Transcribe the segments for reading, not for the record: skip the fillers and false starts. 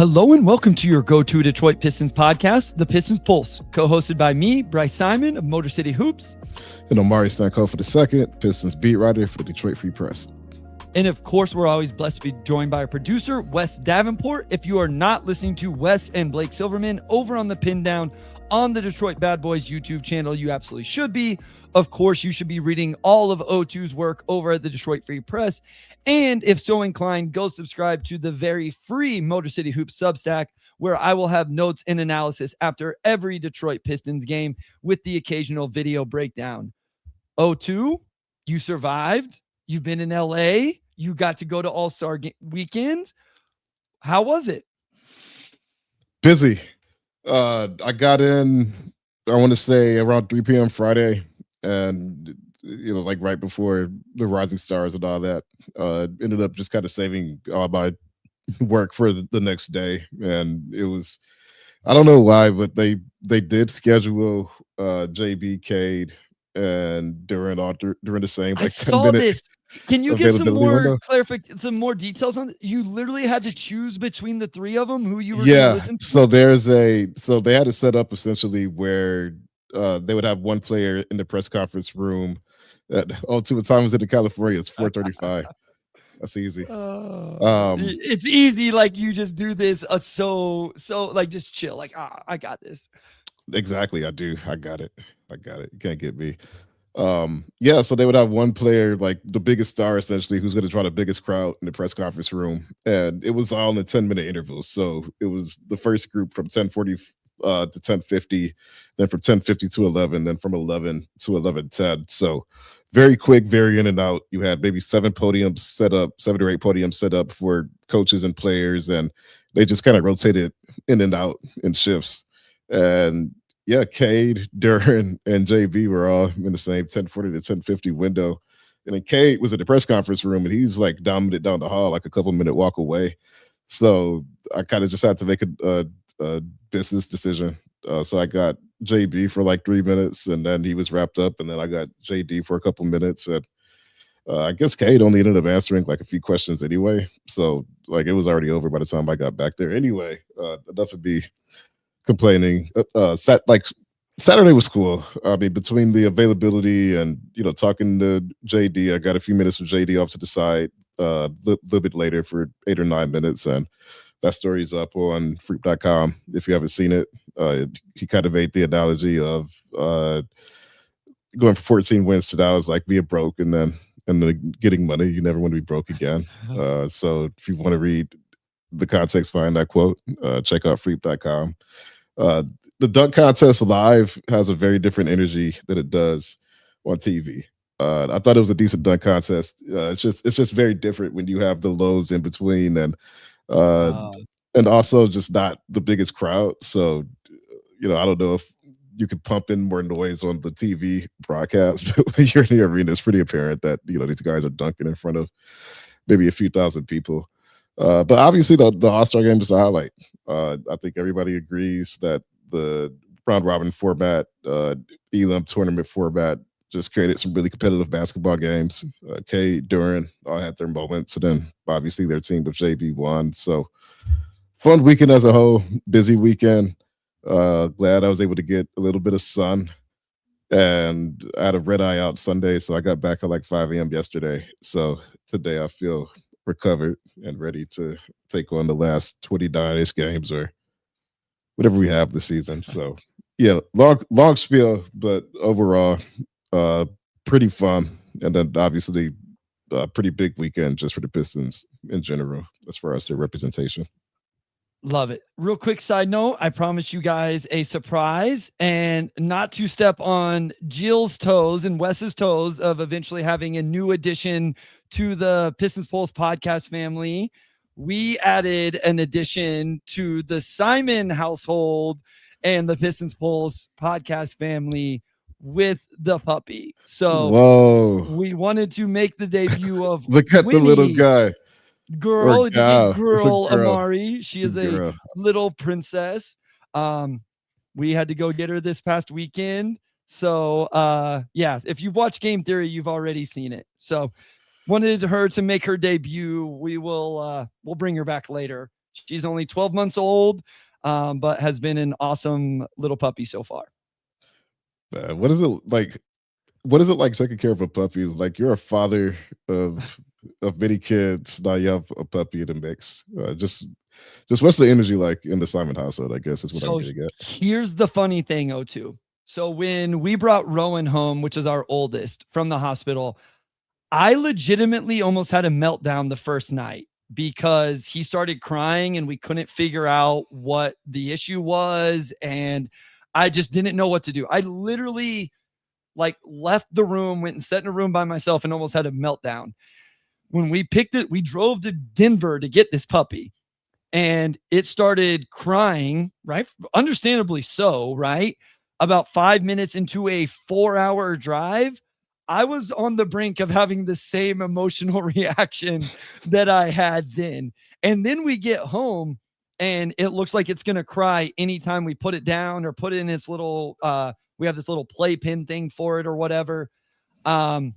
Hello and welcome to your go-to Detroit Pistons podcast, the Pistons Pulse, co-hosted by me, Bryce Simon of Motor City Hoops. And Omari Sankofa II, Pistons beat writer for the Detroit Free Press. And of course, we're always blessed to be joined by our producer, Wes Davenport. If you are not listening to Wes and Blake Silverman over on the Pin Down on the Detroit Bad Boys YouTube channel, you absolutely should be. Of course, you should be reading all of O2's work over at the Detroit Free Press. And if so inclined, go subscribe to the very free Motor City Hoops Substack, where I will have notes and analysis after every Detroit Pistons game with the occasional video breakdown. O2, you survived. You've been in LA. You got to go to All-Star weekends. How was it? Busy. I got in, I want to say around 3 p.m. Friday, and like right before the Rising Stars and all that. Ended up just kind of saving all my work for the next day, and it was, I don't know why, but they did schedule JB, Cade, and during the same like 10 minutes. Can you give some more clarification, some more details on it? You literally had to choose between the three of them who you were going to listen to? So they had to set up essentially where they would have one player in the press conference room at to a time was in California. It's 4:35. That's easy. It's easy, like you just do this so like just chill, like I got this. Exactly, I do. I got it. You can't get me. So they would have one player, like the biggest star essentially, who's going to draw the biggest crowd in the press conference room, and it was all in the 10-minute intervals. So it was the first group from 10:40 to 10:50, then from 10:50 to 11, then from 11 to 11:10. So very quick, very in and out. You had maybe 7 or 8 podiums set up for coaches and players, and they just kind of rotated in and out in shifts. And yeah, Cade, Duran, and JB were all in the same 10:40 to 10:50 window. And then Cade was at the press conference room, and he's like down the hall, like a couple-minute walk away. So I kind of just had to make a business decision. So I got JB for like 3 minutes, and then he was wrapped up, and then I got JD for a couple minutes. And I guess Cade only ended up answering like a few questions anyway. So like it was already over by the time I got back there. Anyway, enough of me complaining. Saturday was cool. I mean, between the availability and talking to JD, I got a few minutes with JD off to the side a little bit later for 8 or 9 minutes, and that story's up on freep.com if you haven't seen it. He kind of made the analogy of going for 14 wins to now is like being broke and then getting money. You never want to be broke again. So if you want to read the context behind that quote, check out freep.com. The dunk contest live has a very different energy than it does on TV. I thought it was a decent dunk contest. It's just very different when you have the lows in between and also just not the biggest crowd. So I don't know if you could pump in more noise on the TV broadcast, but when you're in the arena, it's pretty apparent that these guys are dunking in front of maybe a few thousand people. But obviously the All-Star game is a highlight. I think everybody agrees that the round robin format, Elam tournament format, just created some really competitive basketball games. Cade, Duran all had their moments, and then obviously their team with JB won. So fun weekend as a whole, busy weekend. Glad I was able to get a little bit of sun, and I had a red eye out Sunday, so I got back at like 5 a.m. yesterday. So today I feel recovered and ready to take on the last 29-ish games or whatever we have this season. So yeah, long spiel, but overall pretty fun. And then obviously a pretty big weekend just for the Pistons in general as far as their representation. Love it. Real quick side note, I promised you guys a surprise, and not to step on Jill's toes and Wes's toes of eventually having a new addition to the Pistons Pulse podcast family. We added an addition to the Simon household and the Pistons Pulse podcast family with the puppy. So we wanted to make the debut of look at Winnie. The little guy. Girl, it's a girl, Omari. She is a little princess. We had to go get her this past weekend. So if you've watched Game Theory, you've already seen it. So wanted her to make her debut. We'll bring her back later. She's only 12 months old, but has been an awesome little puppy so far. What is it like? What is it like taking care of a puppy? Like you're a father of many kids. Now you have a puppy in the mix. Just what's the energy like in the Simon household? I guess is what I'm So getting at. here's the funny thing, O2. So when we brought Rowan home, which is our oldest, from the hospital, I legitimately almost had a meltdown the first night because he started crying and we couldn't figure out what the issue was. And I just didn't know what to do. I literally like left the room, went and sat in a room by myself and almost had a meltdown. When we picked it, we drove to Denver to get this puppy and it started crying, right? Understandably so, right? About 5 minutes into a 4-hour drive, I was on the brink of having the same emotional reaction that I had then. And then we get home and it looks like it's going to cry anytime we put it down or put it in its little, we have this little playpen thing for it or whatever. Um,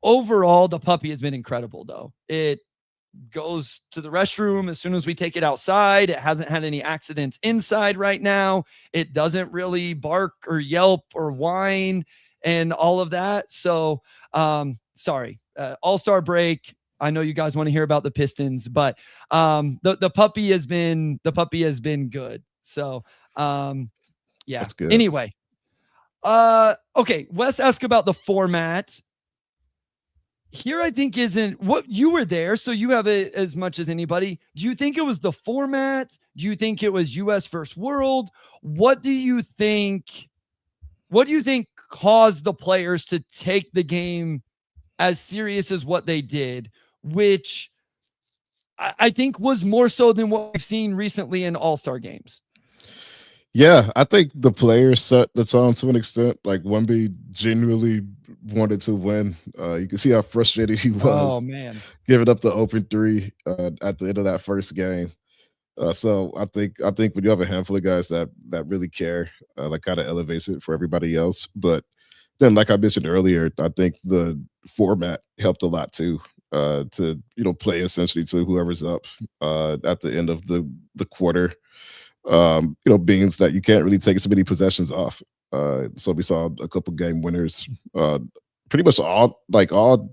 Overall, the puppy has been incredible though. It goes to the restroom as soon as we take it outside. It hasn't had any accidents inside right now. It doesn't really bark or yelp or whine and all of that. So, sorry, All-Star break. I know you guys want to hear about the Pistons, but the puppy has been good. So, yeah. That's good. Anyway, okay. Wes asked about the format. Here I think isn't what you were there, so you have it as much as anybody. Do you think it was the format? Do you think it was US versus world? What do you think caused the players to take the game as serious as what they did, which I think was more so than what we've seen recently in all-star games? Yeah, I think the players set the tone to an extent. Like Wemby genuinely wanted to win. You can see how frustrated he Oh was man. giving up the open three at the end of that first game. So I think when you have a handful of guys that really care, like kind of elevates it for everybody else. But then, like I mentioned earlier, I think the format helped a lot too. To play essentially to whoever's up at the end of the quarter. Beings that you can't really take so many possessions off. So we saw a couple game winners, pretty much all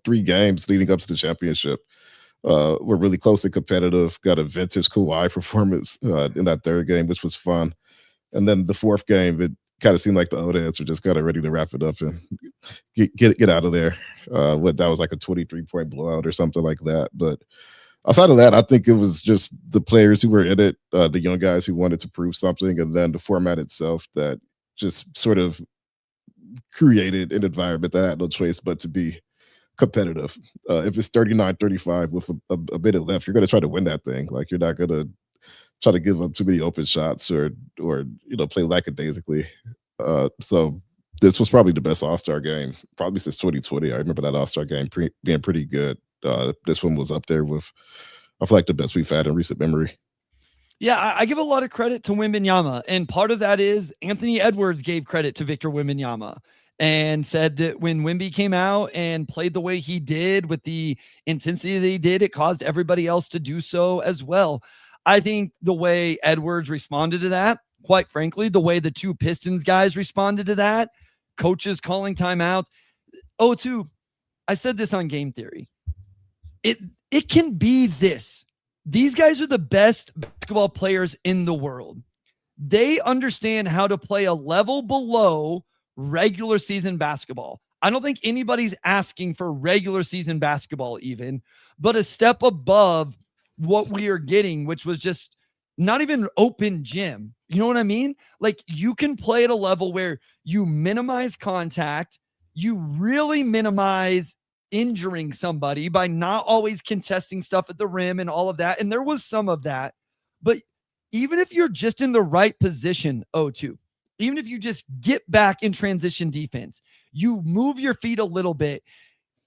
3 games leading up to the championship. Were really close and competitive. Got a vintage Kawhi performance in that third game, which was fun. And then the fourth game, it kind of seemed like the Odads were just kind of ready to wrap it up and get out of there. That was like a 23-point blowout or something like that. But outside of that, I think it was just the players who were in it, the young guys who wanted to prove something, and then the format itself that just sort of created an environment that had no choice but to be competitive. If it's 39-35 with a minute left, you're going to try to win that thing. Like you're not going to try to give up too many open shots or play lackadaisically. So this was probably the best All-Star game probably since 2020. I remember that All-Star game being pretty good. This one was up there with, I feel like, the best we've had in recent memory. Yeah, I give a lot of credit to Wembanyama, and part of that is Anthony Edwards gave credit to Victor Wembanyama and said that when Wemby came out and played the way he did with the intensity that he did, it caused everybody else to do so as well. I think the way Edwards responded to that, quite frankly, the way the 2 Pistons guys responded to that, coaches calling timeout. Oh, too, I said this on Game Theory. It can be this. These guys are the best basketball players in the world. They understand how to play a level below regular season basketball. I don't think anybody's asking for regular season basketball even, but a step above what we are getting, which was just not even open gym. You know what I mean? Like you can play at a level where you minimize contact, you really minimize injuring somebody by not always contesting stuff at the rim and all of that. And there was some of that, but even if you're just in the right position, O2, even if you just get back in transition defense, you move your feet a little bit,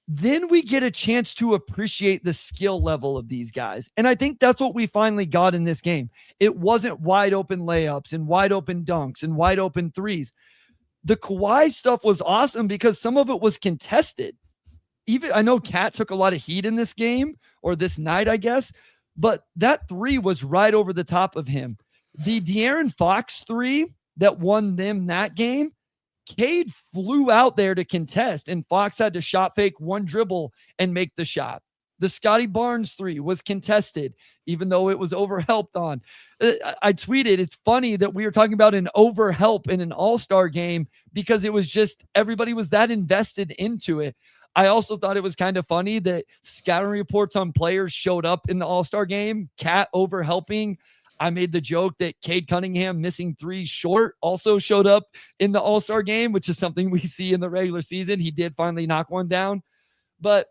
then we get a chance to appreciate the skill level of these guys. And I think that's what we finally got in this game. It wasn't wide open layups and wide open dunks and wide open threes. The Kawhi stuff was awesome because some of it was contested. Even I know Cat took a lot of heat in this game or this night, I guess, but that three was right over the top of him. The De'Aaron Fox three that won them that game, Cade flew out there to contest, and Fox had to shot fake one dribble and make the shot. The Scotty Barnes three was contested, even though it was overhelped on. I tweeted, it's funny that we were talking about an overhelp in an all-star game because it was just everybody was that invested into it. I also thought it was kind of funny that scouting reports on players showed up in the all-star game, Cat overhelping. I made the joke that Cade Cunningham missing three short also showed up in the all-star game, which is something we see in the regular season. He did finally knock one down, but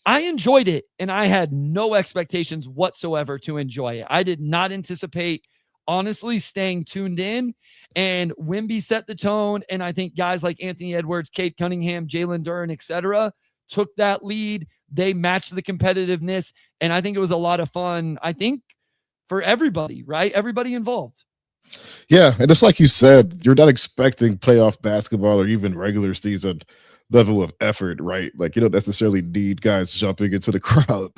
I enjoyed it, and I had no expectations whatsoever to enjoy it. I did not anticipate, honestly, staying tuned in, and Wemby set the tone, and I think guys like Anthony Edwards, Cade Cunningham, Jalen Duren, etc., took that lead. They matched the competitiveness, and I think it was a lot of fun, I think, for everybody, right? Everybody involved. Yeah, and it's like you said, you're not expecting playoff basketball or even regular season level of effort, right? Like you don't necessarily need guys jumping into the crowd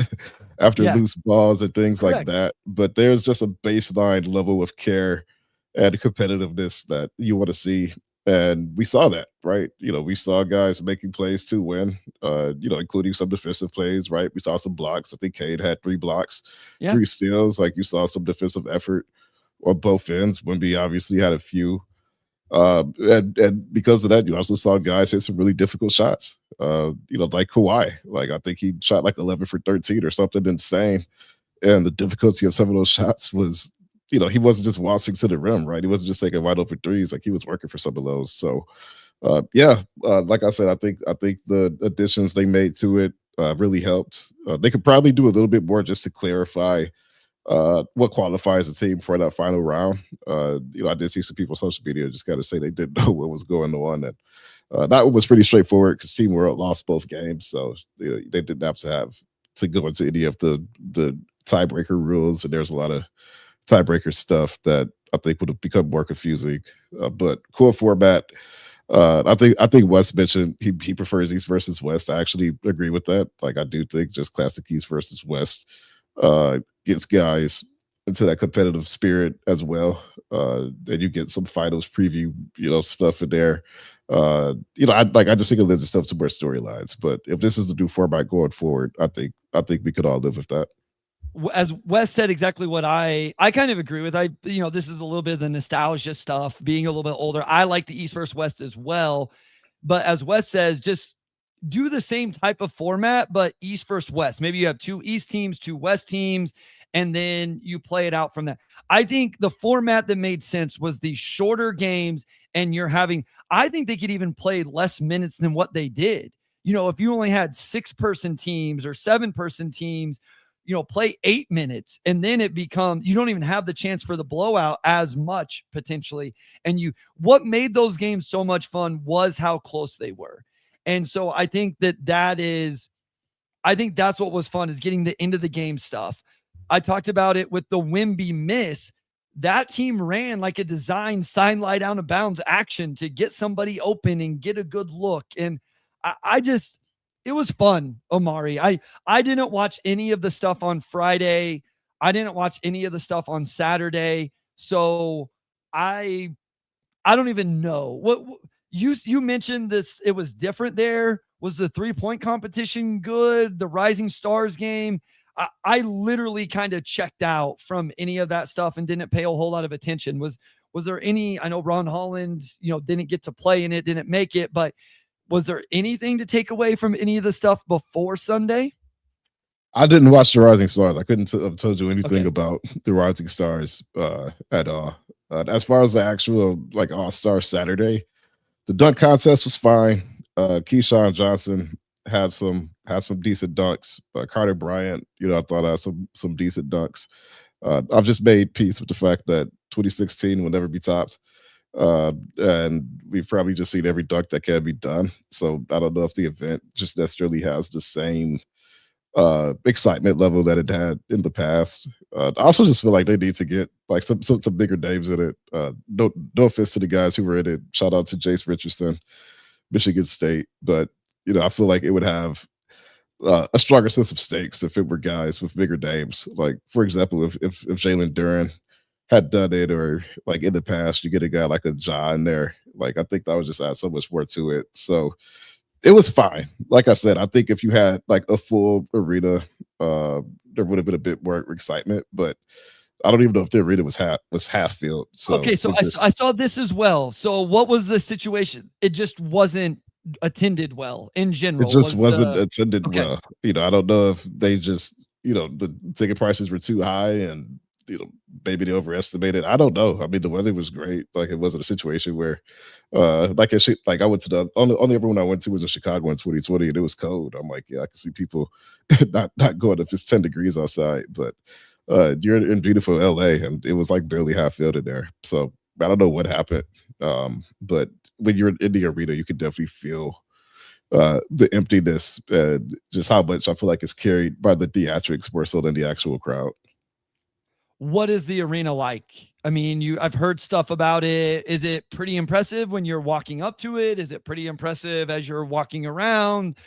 after loose balls and things like that. But there's just a baseline level of care and competitiveness that you want to see. And we saw that, right? We saw guys making plays to win, including some defensive plays, right? We saw some blocks. I think Cade had 3 blocks, 3 steals. Like you saw some defensive effort on both ends. Wemby obviously had a few. And because of that, you also saw guys hit some really difficult shots. Like Kawhi. Like I think he shot like 11 for 13 or something insane. And the difficulty of some of those shots was, he wasn't just waltzing to the rim, right? He wasn't just taking wide open threes. Like he was working for some of those. So, like I said, I think the additions they made to it really helped. They could probably do a little bit more just to clarify what qualifies a team for that final round. I did see some people on social media just got to say they didn't know what was going on, and that one was pretty straightforward because Team World lost both games, so they didn't have to go into any of the tiebreaker rules, and there's a lot of tiebreaker stuff that I think would have become more confusing. But cool format. I think Wes mentioned he prefers East versus West. I actually agree with that. Like I do think just classic East versus West gets guys into that competitive spirit as well. Then you get some finals preview, stuff in there. I just think it lends itself to more storylines. But if this is the new format going forward, I think we could all live with that. As Wes said, exactly what I kind of agree with. This is a little bit of the nostalgia stuff, being a little bit older. I like the East versus West as well. But as Wes says, just do the same type of format, but East versus West. Maybe you have 2 East teams, 2 West teams, and then you play it out from that. I think the format that made sense was the shorter games, and I think they could even play less minutes than what they did. If you only had 6-person teams or 7-person teams, play 8 minutes, and then it becomes, you don't even have the chance for the blowout as much potentially. And what made those games so much fun was how close they were. And so I think that's what was fun, is getting the end of the game stuff. I talked about it with the Wemby miss. That team ran like a design sign lie out of bounds action to get somebody open and get a good look. And it was fun, Omari. I didn't watch any of the stuff on Friday. I didn't watch any of the stuff on Saturday. So I don't even know. What you mentioned this, it was different there. Was the 3-point competition good? The Rising Stars game? I literally kind of checked out from any of that stuff and didn't pay a whole lot of attention. Was there any, I know Ron Holland, didn't get to play in it, didn't make it, but was there anything to take away from any of the stuff before Sunday? I didn't watch the Rising Stars. I couldn't have told you anything about the Rising Stars at all. As far as the actual All-Star Saturday, the dunk contest was fine. Keyshawn Johnson had some decent dunks. Carter Bryant, I thought had some decent dunks. I've just made peace with the fact that 2016 will never be topped. And we've probably just seen every dunk that can be done. So I don't know if the event just necessarily has the same excitement level that it had in the past. I also just feel like they need to get some bigger names in it. No offense to the guys who were in it. Shout out to Jace Richardson, Michigan State. But I feel like it would have a stronger sense of stakes if it were guys with bigger names. Like, for example, if Jalen Duran had done it, or like in the past, you get a guy like a Ja in there. Like, I think that would just add so much more to it. So it was fine. Like I said, I think if you had like a full arena, there would have been a bit more excitement. But I don't even know if the arena was half filled. So Okay, so it just I saw this as well. So what was the situation? It just wasn't attended well in It general. just Was wasn't the attended okay? well. I don't know if they just, the ticket prices were too high, and, maybe they overestimated. I don't know. I mean, the weather was great. Like, it wasn't a situation where, like I went to the only everyone I went to was in Chicago in 2020, and it was cold. I'm like, yeah, I can see people not going if it's 10 degrees outside. But you're in beautiful LA, and it was like barely half filled in there. So I don't know what happened. But when you're in the arena, you can definitely feel the emptiness, and just how much I feel like it's carried by the theatrics more so than the actual crowd. What is the arena like? I mean, I've heard stuff about it. Is it pretty impressive when you're walking up to it? Is it pretty impressive as you're walking around?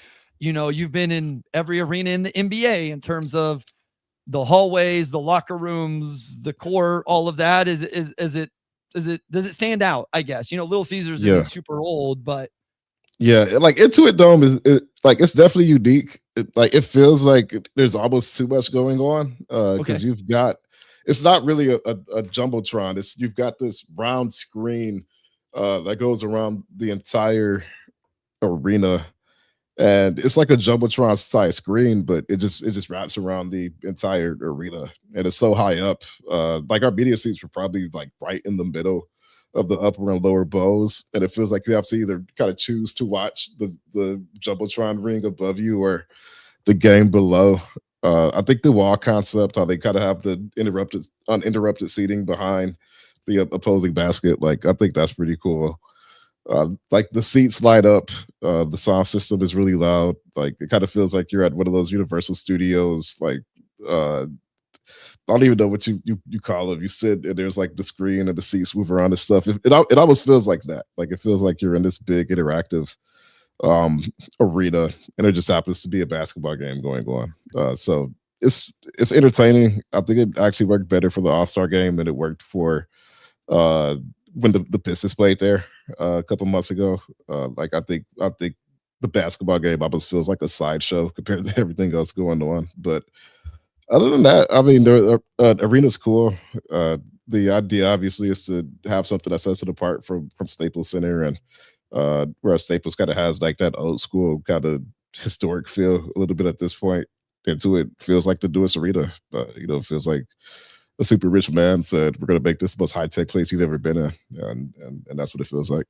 You've been in every arena in the NBA in terms of the hallways, the locker rooms, the court, all of that. Does it stand out? I guess, Little Caesars Yeah. isn't super old, but Yeah, like Intuit Dome like, it's definitely unique. Like, it feels like there's almost too much going on, okay. because you've got, it's not really a jumbotron. It's You've got this round screen that goes around the entire arena, and it's like a jumbotron size screen, but it just wraps around the entire arena, and it's so high up. Like, our media seats were probably like right in the middle of the upper and lower bows, and it feels like you have to either kind of choose to watch the jumbotron ring above you or the game below. I think the wall concept, how they kind of have the uninterrupted seating behind the opposing basket, like, I think that's pretty cool. Like, the seats light up. The sound system is really loud. Like, it kind of feels like you're at one of those Universal Studios. Like, I don't even know what you call it. You sit and there's like the screen and the seats move around and stuff. It almost feels like that. Like, it feels like you're in this big interactive um arena, and it just happens to be a basketball game going on. So it's entertaining. I think it actually worked better for the All-Star game than it worked for uh when the Pistons played there a couple months ago. Like, I think the basketball game almost feels like a sideshow compared to everything else going on. But other than that, I mean, the arena's cool. The idea obviously is to have something that sets it apart from Staples Center, and whereas Staples kind of has like that old school kind of historic feel a little bit at this point. Into it feels like the newest arena. It feels like a super rich man said, "We're going to make this the most high tech place you've ever been in," and that's what it feels like.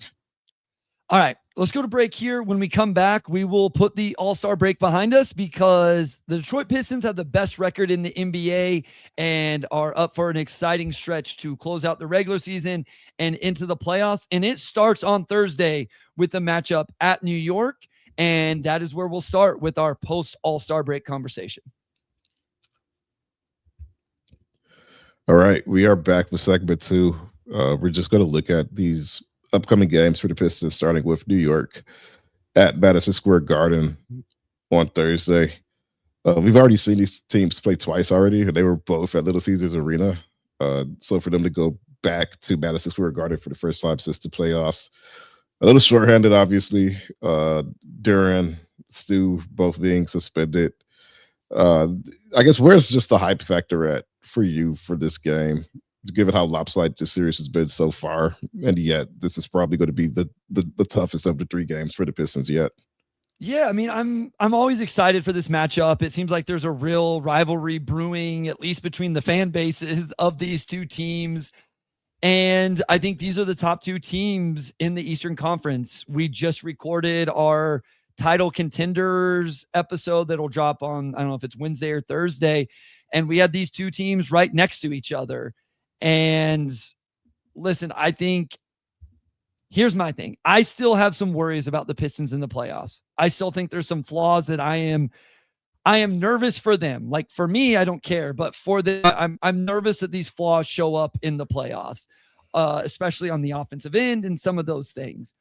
All right, let's go to break here. When we come back, we will put the All-Star break behind us because the Detroit Pistons have the best record in the NBA and are up for an exciting stretch to close out the regular season and into the playoffs. And it starts on Thursday with the matchup at New York. And that is where we'll start with our post All-Star break conversation. All right, we are back with segment two. We're just going to look at these upcoming games for the Pistons, starting with New York at Madison Square Garden on Thursday. We've already seen these teams play twice already, and they were both at Little Caesars Arena. So for them to go back to Madison Square Garden for the first time since the playoffs, a little shorthanded, obviously. Duran, Stu both being suspended. Uh, I guess, where's just the hype factor at for you for this game, given how lopsided the series has been so far, and yet this is probably going to be the toughest of the three games for the Pistons yet. Yeah, I mean, I'm always excited for this matchup. It seems like there's a real rivalry brewing, at least between the fan bases of these two teams. And I think these are the top two teams in the Eastern Conference. We just recorded our title contenders episode that'll drop on, I don't know if it's Wednesday or Thursday. And we had these two teams right next to each other. And listen, I think here's my thing. I still have some worries about the Pistons in the playoffs. I still think there's some flaws that I am nervous for them. Like, for me, I don't care, but for them, I'm nervous that these flaws show up in the playoffs, especially on the offensive end and some of those things.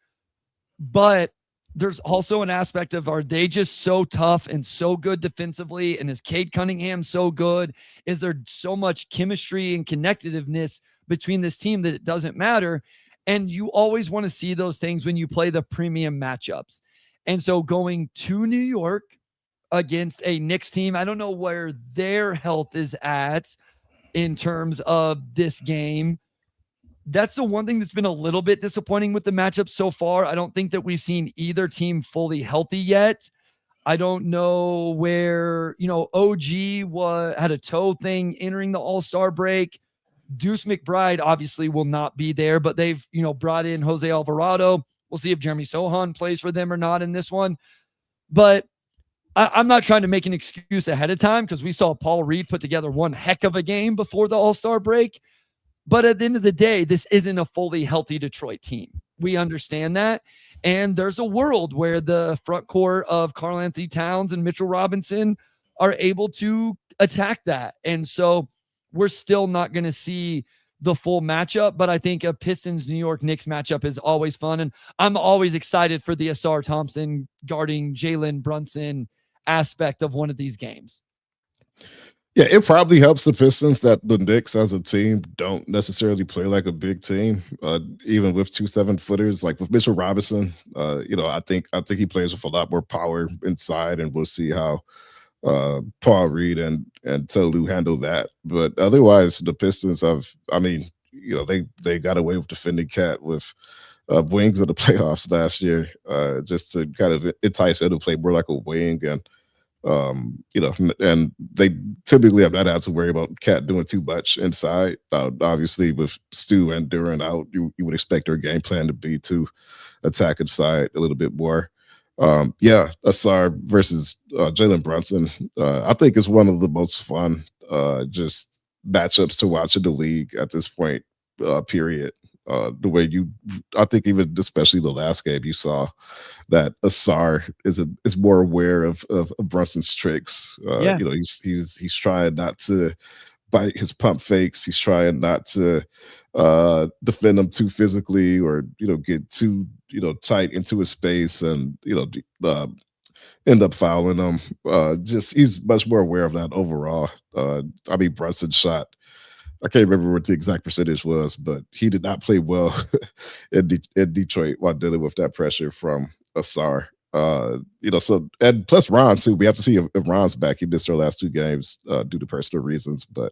But there's also an aspect of, are they just so tough and so good defensively? And is Cade Cunningham so good? Is there so much chemistry and connectiveness between this team that it doesn't matter? And you always want to see those things when you play the premium matchups. And so going to New York against a Knicks team, I don't know where their health is at in terms of this game. That's the one thing that's been a little bit disappointing with the matchup so far. I don't think that we've seen either team fully healthy yet. I don't know where, OG had a toe thing entering the All-Star break. Deuce McBride obviously will not be there, but they've, brought in Jose Alvarado. We'll see if Jeremy Sohan plays for them or not in this one. But I'm not trying to make an excuse ahead of time, because we saw Paul Reed put together one heck of a game before the All-Star break. But at the end of the day, this isn't a fully healthy Detroit team. We understand that. And there's a world where the front court of Karl-Anthony Towns and Mitchell Robinson are able to attack that. And so we're still not going to see the full matchup, but I think a Pistons New York Knicks matchup is always fun. And I'm always excited for the Asar Thompson guarding Jalen Brunson aspect of one of these games. Yeah, it probably helps the Pistons that the Knicks as a team don't necessarily play like a big team, even with 2 7-footers. Like with Mitchell Robinson, I think he plays with a lot more power inside, and we'll see how Paul Reed and Tolu handle that. But otherwise, the Pistons they got away with defending Cat with wings of the playoffs last year, just to kind of entice him to play more like a wing. And and they typically have not had to worry about Cat doing too much inside. Obviously, with Stu and Duran out, you would expect their game plan to be to attack inside a little bit more. Asar versus Jalen Brunson, I think is one of the most fun just matchups to watch in the league at this point, period. The way I think even especially the last game, you saw that Asar is more aware of Brunson's tricks. He's trying not to bite his pump fakes. He's trying not to defend him too physically, or get too tight into his space, and end up fouling him. He's much more aware of that overall. Brunson shot, I can't remember what the exact percentage was, but he did not play well in Detroit while dealing with that pressure from Asar. And plus Ron too. We have to see if Ron's back. He missed our last 2 games due to personal reasons, but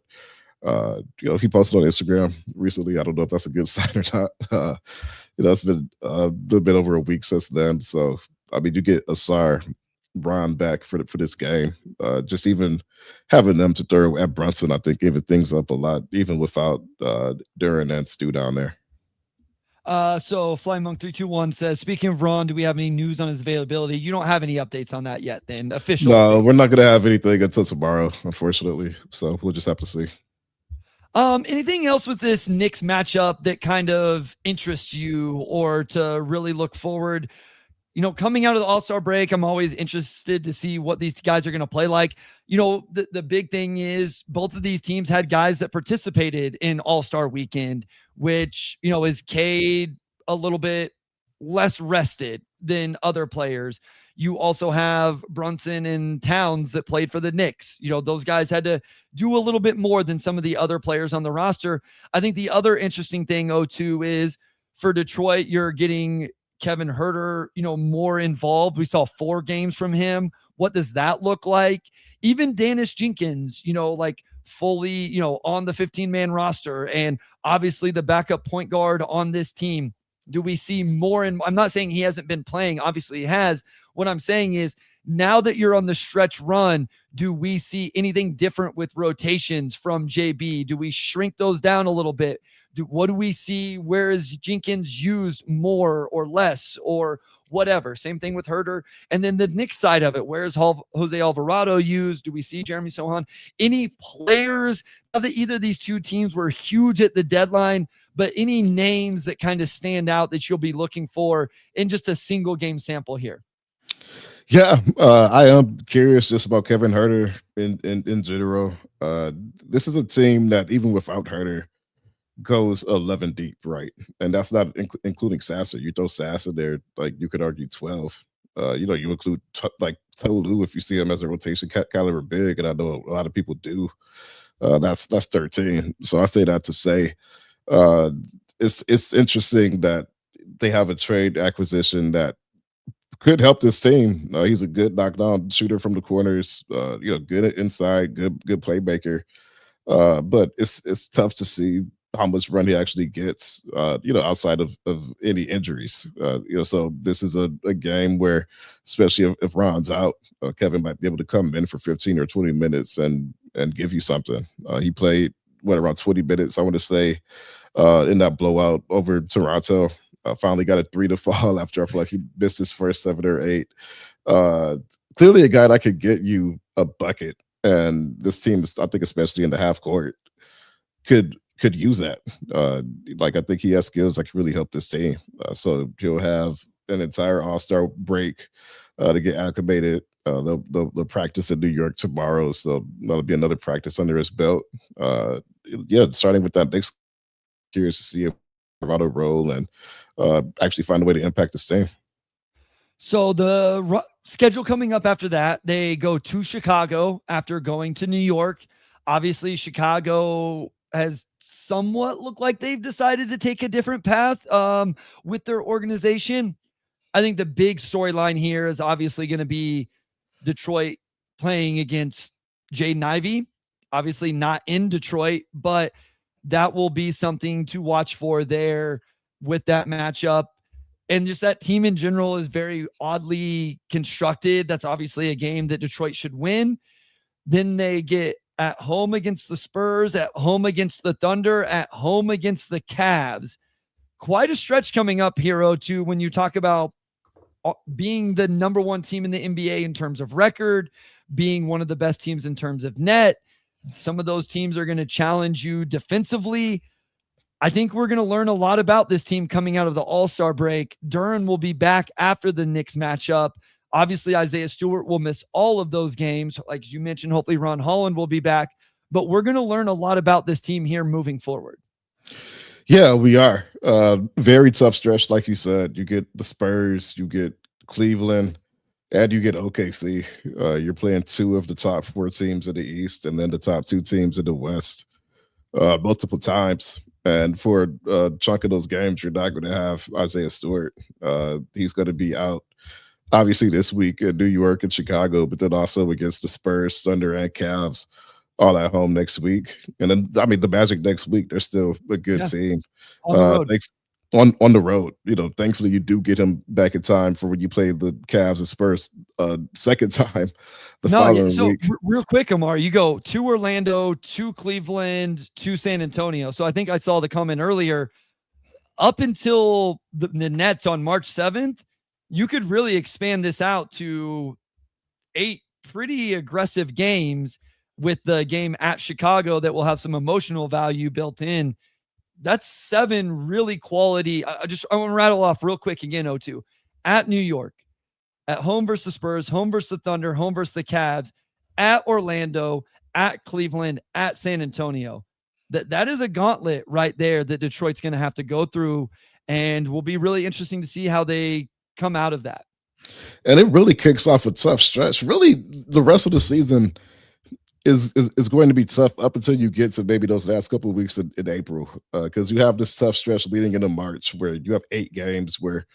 he posted on Instagram recently. I don't know if that's a good sign or not. It's been a little bit over a week since then. So you get Asar, Ron back for this game. Just even having them to throw at Brunson, I think, giving things up a lot, even without Duran and Stu down there. So FlyMonk321 says, speaking of Ron, do we have any news on his availability? You don't have any updates on that yet, then? Official? No, updates. We're not going to have anything until tomorrow, unfortunately. So we'll just have to see. Anything else with this Knicks matchup that kind of interests you, or to really look forward? Coming out of the All-Star break, I'm always interested to see what these guys are going to play like. The big thing is both of these teams had guys that participated in All-Star weekend, which, is Cade a little bit less rested than other players. You also have Brunson and Towns that played for the Knicks. Those guys had to do a little bit more than some of the other players on the roster. I think the other interesting thing, O2, is for Detroit, you're getting Kevin Huerter, more involved. We saw 4 games from him. What does that look like? Even Dennis Jenkins, fully, on the 15-man roster, and obviously the backup point guard on this team. Do we see more? And I'm not saying he hasn't been playing. Obviously he has. What I'm saying is, now that you're on the stretch run, do we see anything different with rotations from JB? Do we shrink those down a little bit? What do we see? Where is Jenkins used more or less, or whatever? Same thing with Huerter. And then the Knicks side of it, where is Jose Alvarado used? Do we see Jeremy Sohan? Any players? Not that either of these two teams were huge at the deadline, but any names that kind of stand out that you'll be looking for in just a single game sample here? Yeah, I am curious just about Kevin Huerter in general. This is a team that even without Huerter goes 11 deep, right? And that's not including Sasser. You throw Sasser there, like you could argue 12. You include like Tolu if you see him as a rotation caliber big, and I know a lot of people do. That's 13. So I say that to say uh, it's interesting that they have a trade acquisition that could help this team. He's a good knockdown shooter from the corners. Good inside, good playmaker. But it's tough to see how much run he actually gets. Outside of any injuries. So this is a game where, especially if Ron's out, Kevin might be able to come in for 15 or 20 minutes and give you something. He played around 20 minutes, I want to say, in that blowout over Toronto. Finally got a three to fall after I feel like he missed his first 7 or 8. Clearly a guy that could get you a bucket. And this team, I think, especially in the half court, could use that. I think he has skills that can really help this team. So he'll have an entire All-Star break to get acclimated. They'll practice in New York tomorrow, so that'll be another practice under his belt. Starting with that next, curious to see if Colorado roll and actually find a way to impact the team. So the schedule coming up after that, they go to Chicago after going to New York. Obviously, Chicago has somewhat looked like they've decided to take a different path with their organization. I think the big storyline here is obviously going to be Detroit playing against Jaden Ivey. Obviously not in Detroit, but that will be something to watch for there with that matchup. And just that team in general is very oddly constructed. That's obviously a game that Detroit should win. Then they get at home against the Spurs, at home against the Thunder, at home against the Cavs. Quite a stretch coming up here, O2, when you talk about being the number one team in the NBA in terms of record, being one of the best teams in terms of net. Some of those teams are going to challenge you defensively. I think we're going to learn a lot about this team coming out of the All-Star break. Duren will be back after the Knicks matchup. Obviously, Isaiah Stewart will miss all of those games. Like you mentioned, hopefully Ron Holland will be back. But we're going to learn a lot about this team here moving forward. Yeah, we are. Very tough stretch, like you said. You get the Spurs, you get Cleveland, and you get OKC. You're playing 2 of the top 4 teams in the East and then the top 2 teams in the West multiple times. And for a chunk of those games, you're not going to have Isaiah Stewart. He's going to be out, obviously, this week in New York and Chicago, but then also against the Spurs, Thunder, and Cavs, all at home next week. And then, the Magic next week, they're still a good team. On the road. On the road. Thankfully, you do get him back in time for when you play the Cavs and Spurs second time following week. Real quick, Omar, you go to Orlando, to Cleveland, to San Antonio. So I think I saw the comment earlier, up until the Nets on March 7th, you could really expand this out to 8 pretty aggressive games with the game at Chicago that will have some emotional value built in. That's 7 really quality. I want to rattle off real quick again, O2. At New York, at home versus the Spurs, home versus the Thunder, home versus the Cavs, at Orlando, at Cleveland, at San Antonio. That is a gauntlet right there that Detroit's going to have to go through, and will be really interesting to see how they come out of that. And it really kicks off a tough stretch. Really, the rest of the season is going to be tough up until you get to maybe those last couple of weeks in April, because you have this tough stretch leading into March where you have 8 games where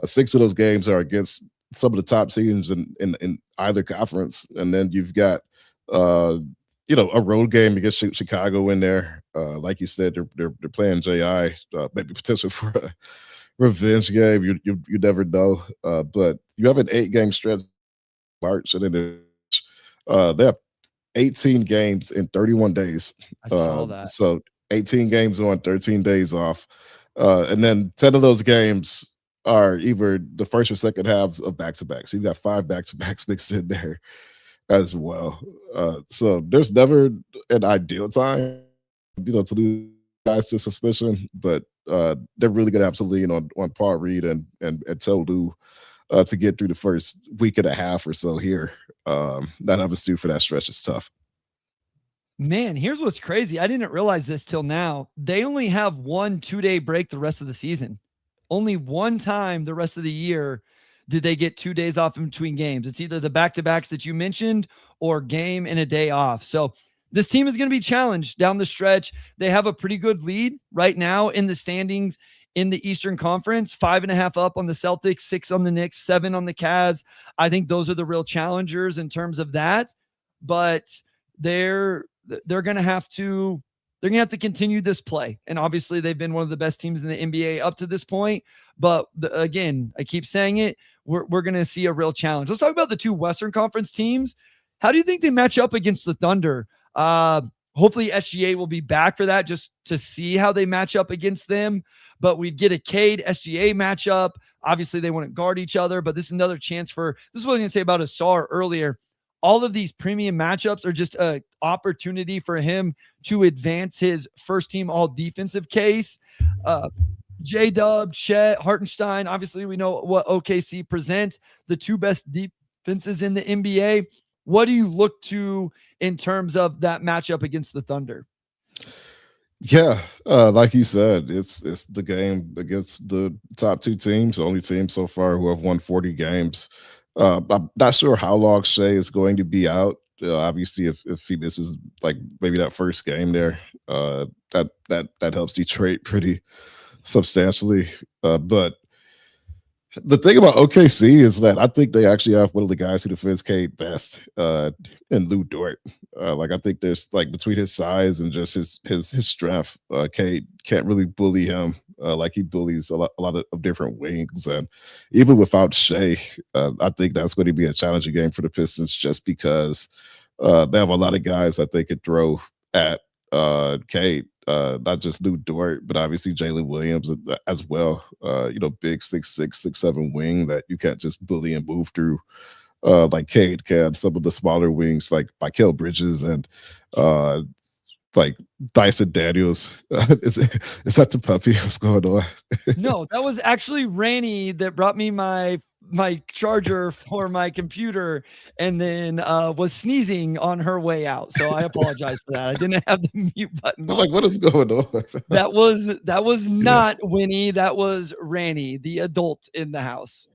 6 of those games are against some of the top teams in either conference, and then you've got a road game against Chicago in there. Like you said, they're playing JI, maybe potential for a revenge game. You never know, but you have an 8-game stretch March, and then they have 18 games in 31 days. I saw that. So 18 games on, 13 days off. And then 10 of those games are either the first or second halves of back-to-backs. So you've got 5 back-to-backs mixed in there as well. So there's never an ideal time, to lose guys to suspicion, but they're really going to have to lean on Paul Reed and Tolu to get through the first week and a half or so here. That of us do for that stretch is tough. Man, here's what's crazy. I didn't realize this till now. They only have 1 2-day break the rest of the season. Only one time the rest of the year did they get 2 days off in between games? It's either the back-to-backs that you mentioned or game and a day off. So this team is going to be challenged down the stretch. They have a pretty good lead right now in the standings in the Eastern Conference, 5.5 up on the Celtics, 6 on the Knicks, 7 on the Cavs. I think those are the real challengers in terms of that. But they're going to have to continue this play. And obviously they've been one of the best teams in the NBA up to this point. But again, I keep saying it, we're going to see a real challenge. Let's talk about the two Western Conference teams. How do you think they match up against the Thunder? Hopefully SGA will be back for that just to see how they match up against them. But we'd get a Cade SGA matchup. Obviously they wouldn't guard each other, but this is another chance for, this is what I was going to say about Asar earlier. All of these premium matchups are just an opportunity for him to advance his first team all defensive case. J-Dub, Chet, Hartenstein. Obviously, we know what OKC presents, the two best defenses in the NBA. What do you look to in terms of that matchup against the Thunder? Yeah, like you said, it's the game against the top two teams, the only team so far who have won 40 games. I'm not sure how long Shea is going to be out. Obviously, if he misses like maybe that first game there, that helps Detroit pretty substantially. But the thing about OKC is that I think they actually have one of the guys who defends Cade best, in Lou Dort. Like I think there's like between his size and just his strength, Cade can't really bully him like he bullies a lot of different wings. And even without Shea, I think that's going to be a challenging game for the Pistons just because they have a lot of guys that they could throw at Cade. Not just Lou Dort, but obviously Jalen Williams as well. Big 6'6", 6'7" wing that you can't just bully and move through like Cade can. Some of the smaller wings like Mikal Bridges and like Dyson Daniels. Is that the puppy? What's going on? No, that was actually Ranny that brought me my charger for my computer and then was sneezing on her way out. So I apologize for that. I didn't have the mute button. I'm like, what is going on? That was not Winnie. That was Ranny, the adult in the house.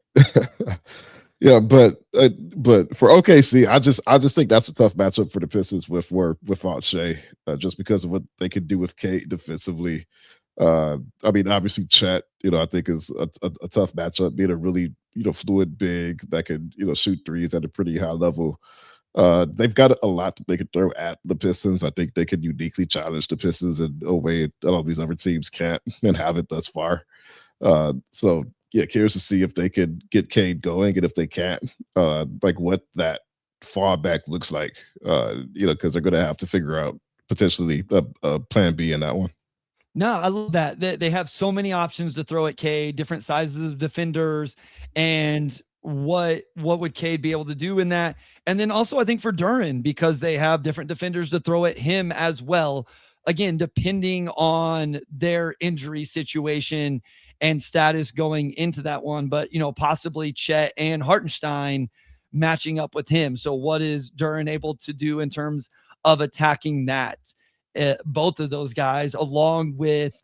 Yeah, but for OKC, I just think that's a tough matchup for the Pistons without Shea, just because of what they could do with Cade defensively. I mean, obviously Chet, I think is a tough matchup, being a really fluid big that could shoot threes at a pretty high level. They've got a lot they could throw at the Pistons. I think they could uniquely challenge the Pistons in a way a lot of these other teams can't and haven't thus far. So yeah, curious to see if they could get Cade going, and if they can't, like what that fallback looks like. Because they're going to have to figure out potentially a plan B in that one. No, I love that. They have so many options to throw at Cade, different sizes of defenders, and what would Cade be able to do in that? And then also I think for Duren, because they have different defenders to throw at him as well. Again, depending on their injury situation and status going into that one, but possibly Chet and Hartenstein matching up with him. So what is Duren able to do in terms of attacking that? Both of those guys, along with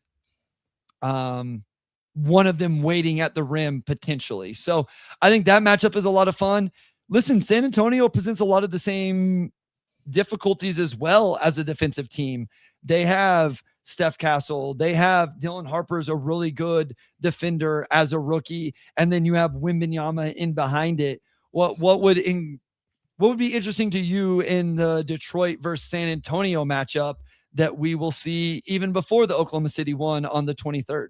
one of them waiting at the rim potentially. So I think that matchup is a lot of fun. Listen, San Antonio presents a lot of the same difficulties as well as a defensive team. They have Steph Castle. They have Dylan Harper's a really good defender as a rookie. And then you have Wembanyama in behind it. What would be interesting to you in the Detroit versus San Antonio matchup that we will see even before the Oklahoma City one on the 23rd?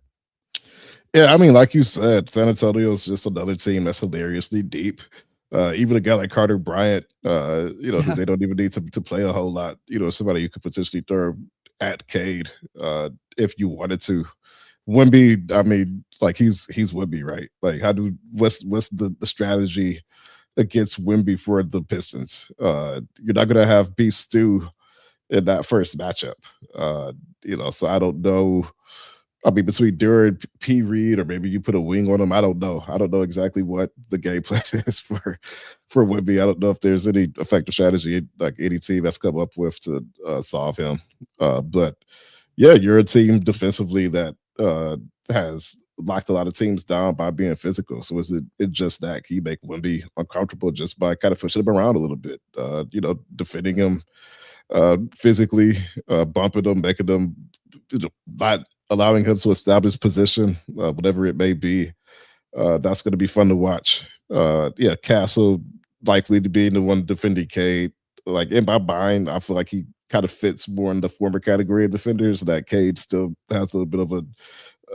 Yeah, I mean, like you said, San Antonio is just another team that's hilariously deep. Even a guy like Carter Bryant, who they don't even need to play a whole lot. Somebody you could potentially throw at Cade if you wanted to. Wemby, I mean, like he's Wemby, right? Like, what's the strategy against Wemby for the Pistons? You're not gonna have beef stew in that first matchup. So I don't know. I mean, between Duren, P. Reed, or maybe you put a wing on him. I don't know. I don't know exactly what the game plan is for Wemby. I don't know if there's any effective strategy like any team that's come up with to solve him. But yeah, you're a team defensively that has locked a lot of teams down by being physical. So is it just that? Can you make Wemby uncomfortable just by kind of pushing him around a little bit? Defending him physically, bumping him, making them, not allowing him to establish position, whatever it may be. That's going to be fun to watch. Yeah, Castle likely to be the one defending Cade. Like in my mind, I feel like he kind of fits more in the former category of defenders that Cade still has a little bit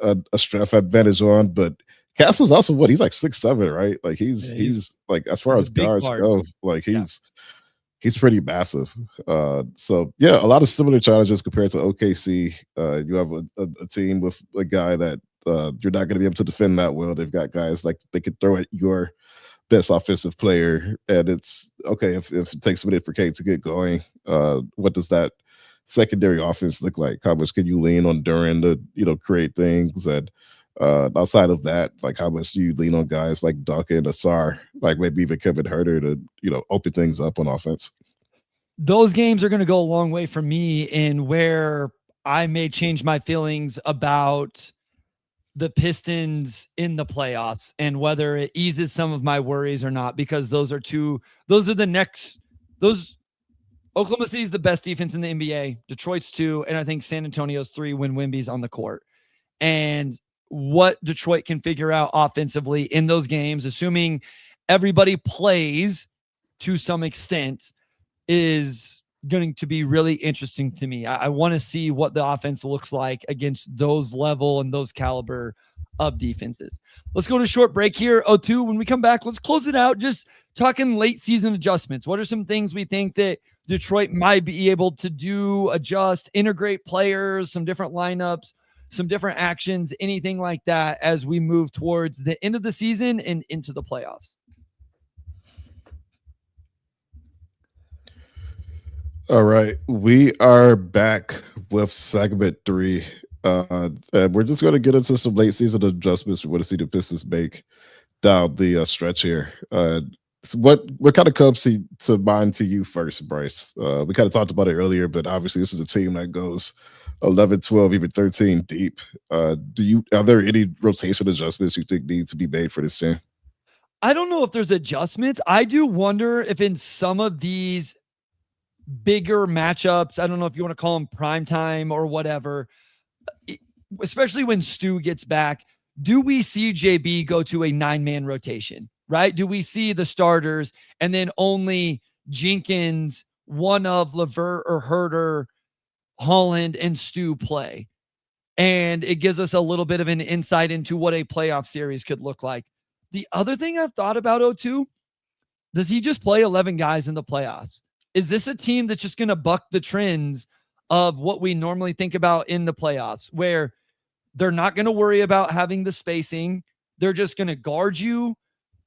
of a strength advantage on. But Castle's also what, he's like 6'7", right? Like he's like, as far as guards go, like he's pretty massive. So yeah, a lot of similar challenges compared to OKC. You have a team with a guy that you're not going to be able to defend that well. They've got guys like they could throw at your best offensive player, and it's okay if it takes a minute for Cade to get going. What does that secondary offense look like? How much can you lean on Duran to create things? And outside of that, like how much do you lean on guys like Duncan, Asar, like maybe even Kevin Huerter to open things up on offense? Those games are going to go a long way for me in where I may change my feelings about the Pistons in the playoffs and whether it eases some of my worries or not, because those are Oklahoma City is the best defense in the NBA, Detroit's 2, and I think San Antonio's 3 when Wemby's on the court. And what Detroit can figure out offensively in those games, assuming everybody plays to some extent, is going to be really interesting to me. I want to see what the offense looks like against those level and those caliber of defenses. Let's go to a short break here. O2, when we come back, let's close it out. Just talking late season adjustments. What are some things we think that Detroit might be able to do, adjust, integrate players, some different lineups, some different actions, anything like that as we move towards the end of the season and into the playoffs? All right, we are back with segment 3. And we're just going to get into some late season adjustments we want to see the Pistons make down the stretch here. So what kind of comes to mind to you first, Bryce? We kind of talked about it earlier, but obviously this is a team that goes 11, 12, even 13 deep. Are there any rotation adjustments you think need to be made for this team? I don't know if there's adjustments. I do wonder if in some of these bigger matchups, I don't know if you want to call them prime time or whatever, especially when Stu gets back, do we see JB go to a 9-man rotation, right? Do we see the starters and then only Jenkins, one of Levert or Herter, Holland, and Stu play? And it gives us a little bit of an insight into what a playoff series could look like. The other thing I've thought about, O2, does he just play 11 guys in the playoffs? Is this a team that's just going to buck the trends of what we normally think about in the playoffs, where they're not going to worry about having the spacing? They're just going to guard you.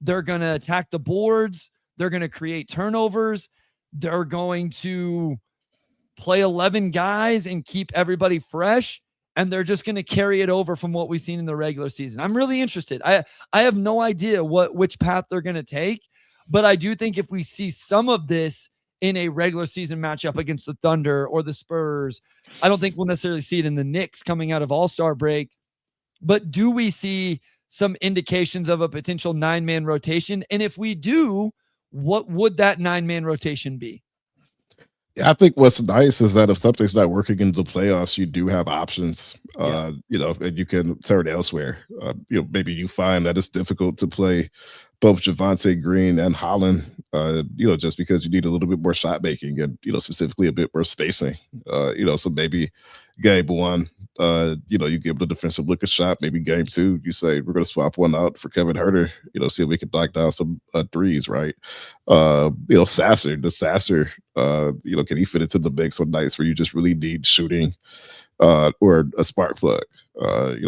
They're going to attack the boards. They're going to create turnovers. They're going to play 11 guys and keep everybody fresh. And they're just going to carry it over from what we've seen in the regular season. I'm really interested. I have no idea which path they're going to take, but I do think if we see some of this in a regular season matchup against the Thunder or the Spurs, I don't think we'll necessarily see it in the Knicks coming out of All-Star break. But do we see some indications of a potential 9-man rotation? And if we do, what would that 9-man rotation be? Yeah, I think what's nice is that if something's not working in the playoffs, you do have options, and you can turn elsewhere. Maybe you find that it's difficult to play both Javonte Green and Holland, just because you need a little bit more shot making and, specifically a bit more spacing. So maybe game 1, you give the defensive look a shot. Maybe game 2, you say, we're going to swap one out for Kevin Huerter, see if we can knock down some threes, right? Sasser, can he fit into the mix on nights where you just really need shooting or a spark plug?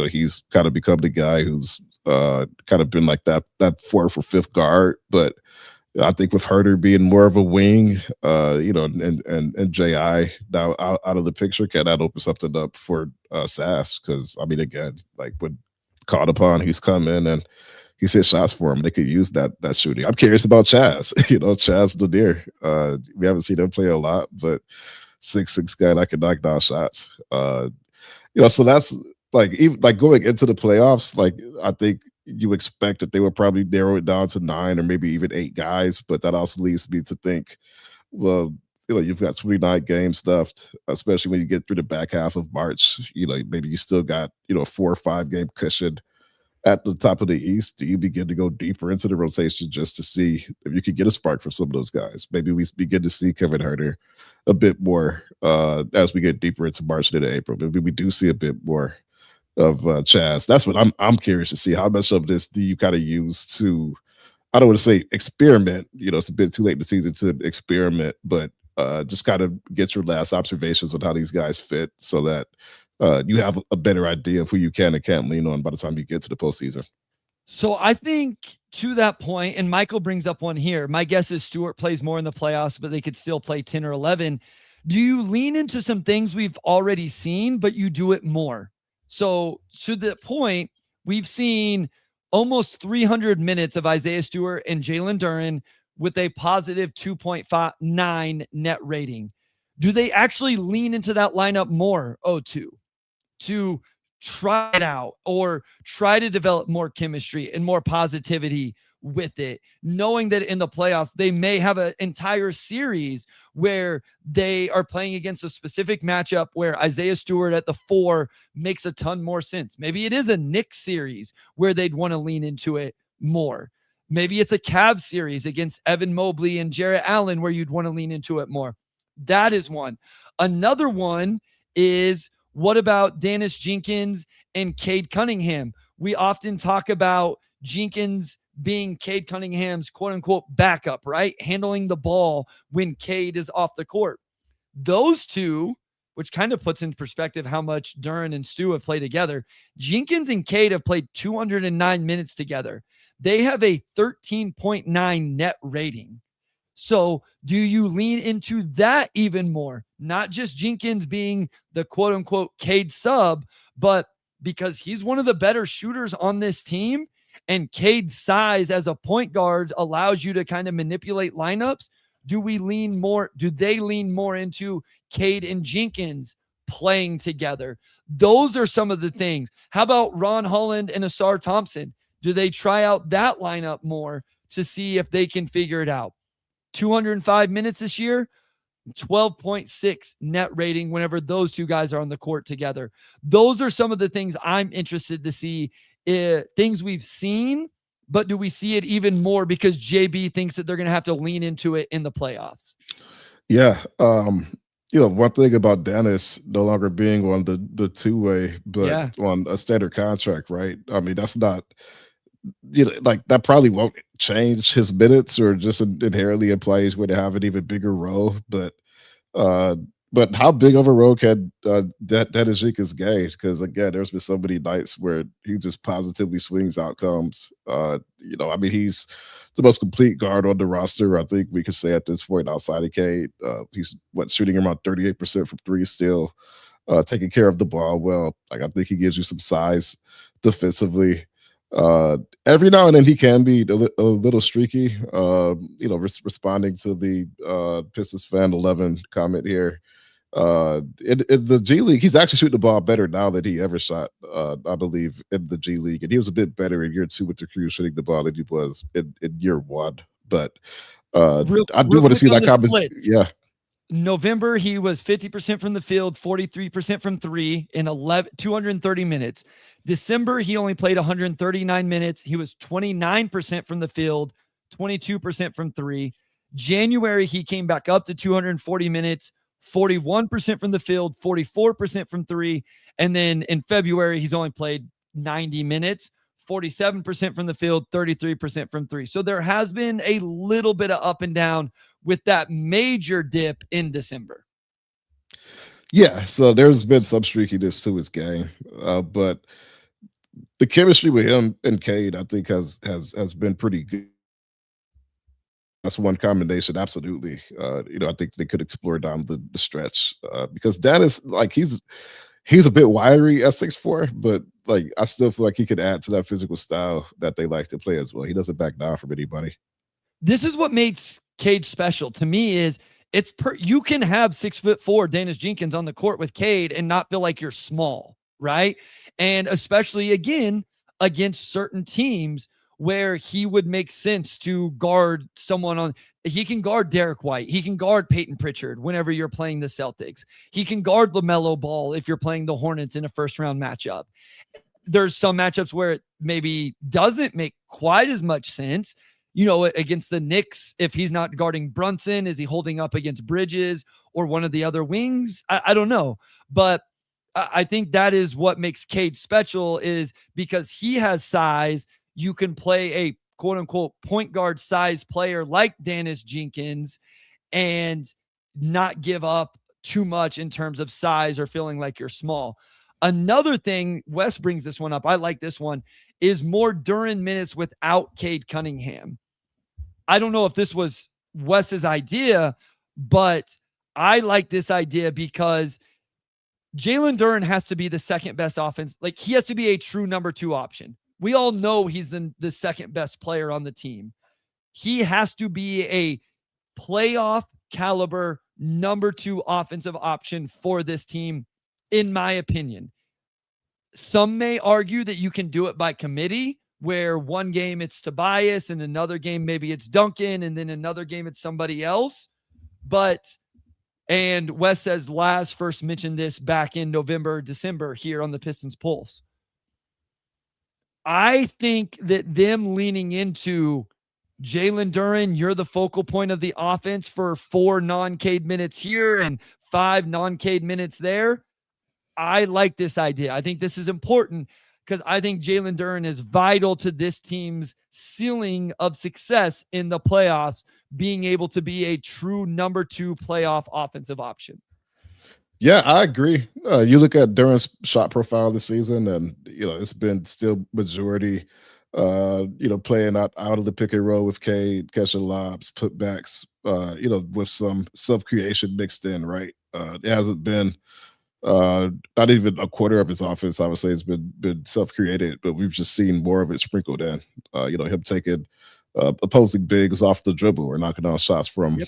He's kind of become the guy who's kind of been like that 4th or 5th guard, but I think with Herter being more of a wing, and J.I. now out of the picture, can that open something up for Sass? Because, I mean, again, like when called upon, he's come in and he's hit shots for him. They could use that shooting. I'm curious about Chaz, Chaz Lanier. We haven't seen him play a lot, but 6'6" guy that can knock down shots. So like even like going into the playoffs, like I think you expect that they would probably narrow it down to 9 or maybe even 8 guys, but that also leads me to think, well, you've got 29 games left, especially when you get through the back half of March. Maybe you still got, a 4 or 5 game cushion at the top of the East. Do you begin to go deeper into the rotation just to see if you could get a spark from some of those guys? Maybe we begin to see Kevin Herter a bit more as we get deeper into March and into April. Maybe we do see a bit more of Chaz. That's what I'm curious to see. How much of this do you kind of use to, I don't want to say experiment, it's a bit too late in the season to experiment, but just kind of get your last observations on how these guys fit so that you have a better idea of who you can and can't lean on by the time you get to the postseason. So I think to that point, and Michael brings up one here. My guess is Stewart plays more in the playoffs, but they could still play 10 or 11. Do you lean into some things we've already seen, but you do it more? So to the point, we've seen almost 300 minutes of Isaiah Stewart and Jalen Duren with a positive 2.59 net rating. Do they actually lean into that lineup more, O2, to try it out or try to develop more chemistry and more positivity with it, knowing that in the playoffs, they may have an entire series where they are playing against a specific matchup where Isaiah Stewart at the 4 makes a ton more sense. Maybe it is a Knicks series where they'd want to lean into it more. Maybe it's a Cavs series against Evan Mobley and Jarrett Allen where you'd want to lean into it more. That is one. Another one is, what about Dennis Jenkins and Cade Cunningham? We often talk about Jenkins being Cade Cunningham's quote unquote backup, right? Handling the ball when Cade is off the court. Those two, which kind of puts in perspective how much Duren and Stu have played together. Jenkins and Cade have played 209 minutes together. They have a 13.9 net rating. So do you lean into that even more? Not just Jenkins being the quote unquote Cade sub, but because he's one of the better shooters on this team and Cade's size as a point guard allows you to kind of manipulate lineups. Do they lean more into Cade and Jenkins playing together? Those are some of the things. How about Ron Holland and Asar Thompson? Do they try out that lineup more to see if they can figure it out? 205 minutes this year, 12.6 net rating whenever those two guys are on the court together. Those are some of the things I'm interested to see, things we've seen, but do we see it even more because JB thinks that they're going to have to lean into it in the playoffs? Yeah. One thing about Dennis no longer being on the two-way, but on a standard contract, right? I mean, that's not, like that probably won't change his minutes or just inherently implies where to have an even bigger role. But how big of a role can Dennis Jenkins gain? Because again, there's been so many nights where he just positively swings outcomes. I mean, he's the most complete guard on the roster, I think we could say at this point, outside of Cade. He's shooting around 38% from 3 still, taking care of the ball well. Like I think he gives you some size defensively. Every now and then he can be a little streaky, responding to the Pistons fan 11 comment here. In the G League, he's actually shooting the ball better now than he ever shot, I believe, in the G League. And he was a bit better in year 2 with the crew shooting the ball than he was in year 1. But I do want to see that comment. Yeah. November, he was 50% from the field, 43% from 3 in 230 minutes. December, he only played 139 minutes. He was 29% from the field, 22% from 3. January, he came back up to 240 minutes, 41% from the field, 44% from 3. And then in February, he's only played 90 minutes, 47% from the field, 33% from 3. So there has been a little bit of up and down with that major dip in December. Yeah, so there's been some streakiness to his game, but the chemistry with him and Cade, I think, has been pretty good. That's one combination, absolutely. I think they could explore down the stretch because Dennis, like he's a bit wiry at 6'4", but like I still feel like he could add to that physical style that they like to play as well. He doesn't back down from anybody. This is what makes Cade special to me is you can have 6'4" Dennis Jenkins on the court with Cade and not feel like you're small. right? And especially again against certain teams where he would make sense to guard someone on. He can guard Derek White. He can guard Peyton Pritchard whenever you're playing the Celtics. He can guard LaMelo Ball if you're playing the Hornets in a first round matchup. There's some matchups where it maybe doesn't make quite as much sense. Against the Knicks, if he's not guarding Brunson, is he holding up against Bridges or one of the other wings? I don't know. But I think that is what makes Cade special, is because he has size. You can play a quote unquote point guard size player like Dennis Jenkins and not give up too much in terms of size or feeling like you're small. Another thing, Wes brings this one up, I like this one, is more Duren minutes without Cade Cunningham. I don't know if this was Wes's idea, but I like this idea because Jalen Duren has to be the second best offense. Like, he has to be a true number 2 option. We all know he's the second best player on the team. He has to be a playoff caliber number 2 offensive option for this team, in my opinion. Some may argue that you can do it by committee, where one game it's Tobias and another game maybe it's Duncan and then another game it's somebody else. And Wes says Laz first mentioned this back in November, December here on the Pistons Pulse. I think that them leaning into Jalen Duren, you're the focal point of the offense for 4 non-Cade minutes here and 5 non-Cade minutes there. I like this idea. I think this is important because I think Jalen Duren is vital to this team's ceiling of success in the playoffs, being able to be a true number 2 playoff offensive option. Yeah, I agree. You look at Duren's shot profile this season, and it's been still majority, playing out of the pick and roll with Cade, catching lobs, putbacks, with some self creation mixed in. Right, it hasn't been not even a quarter of his offense. I would say it's been self created, but we've just seen more of it sprinkled in. Him taking opposing bigs off the dribble or knocking down shots from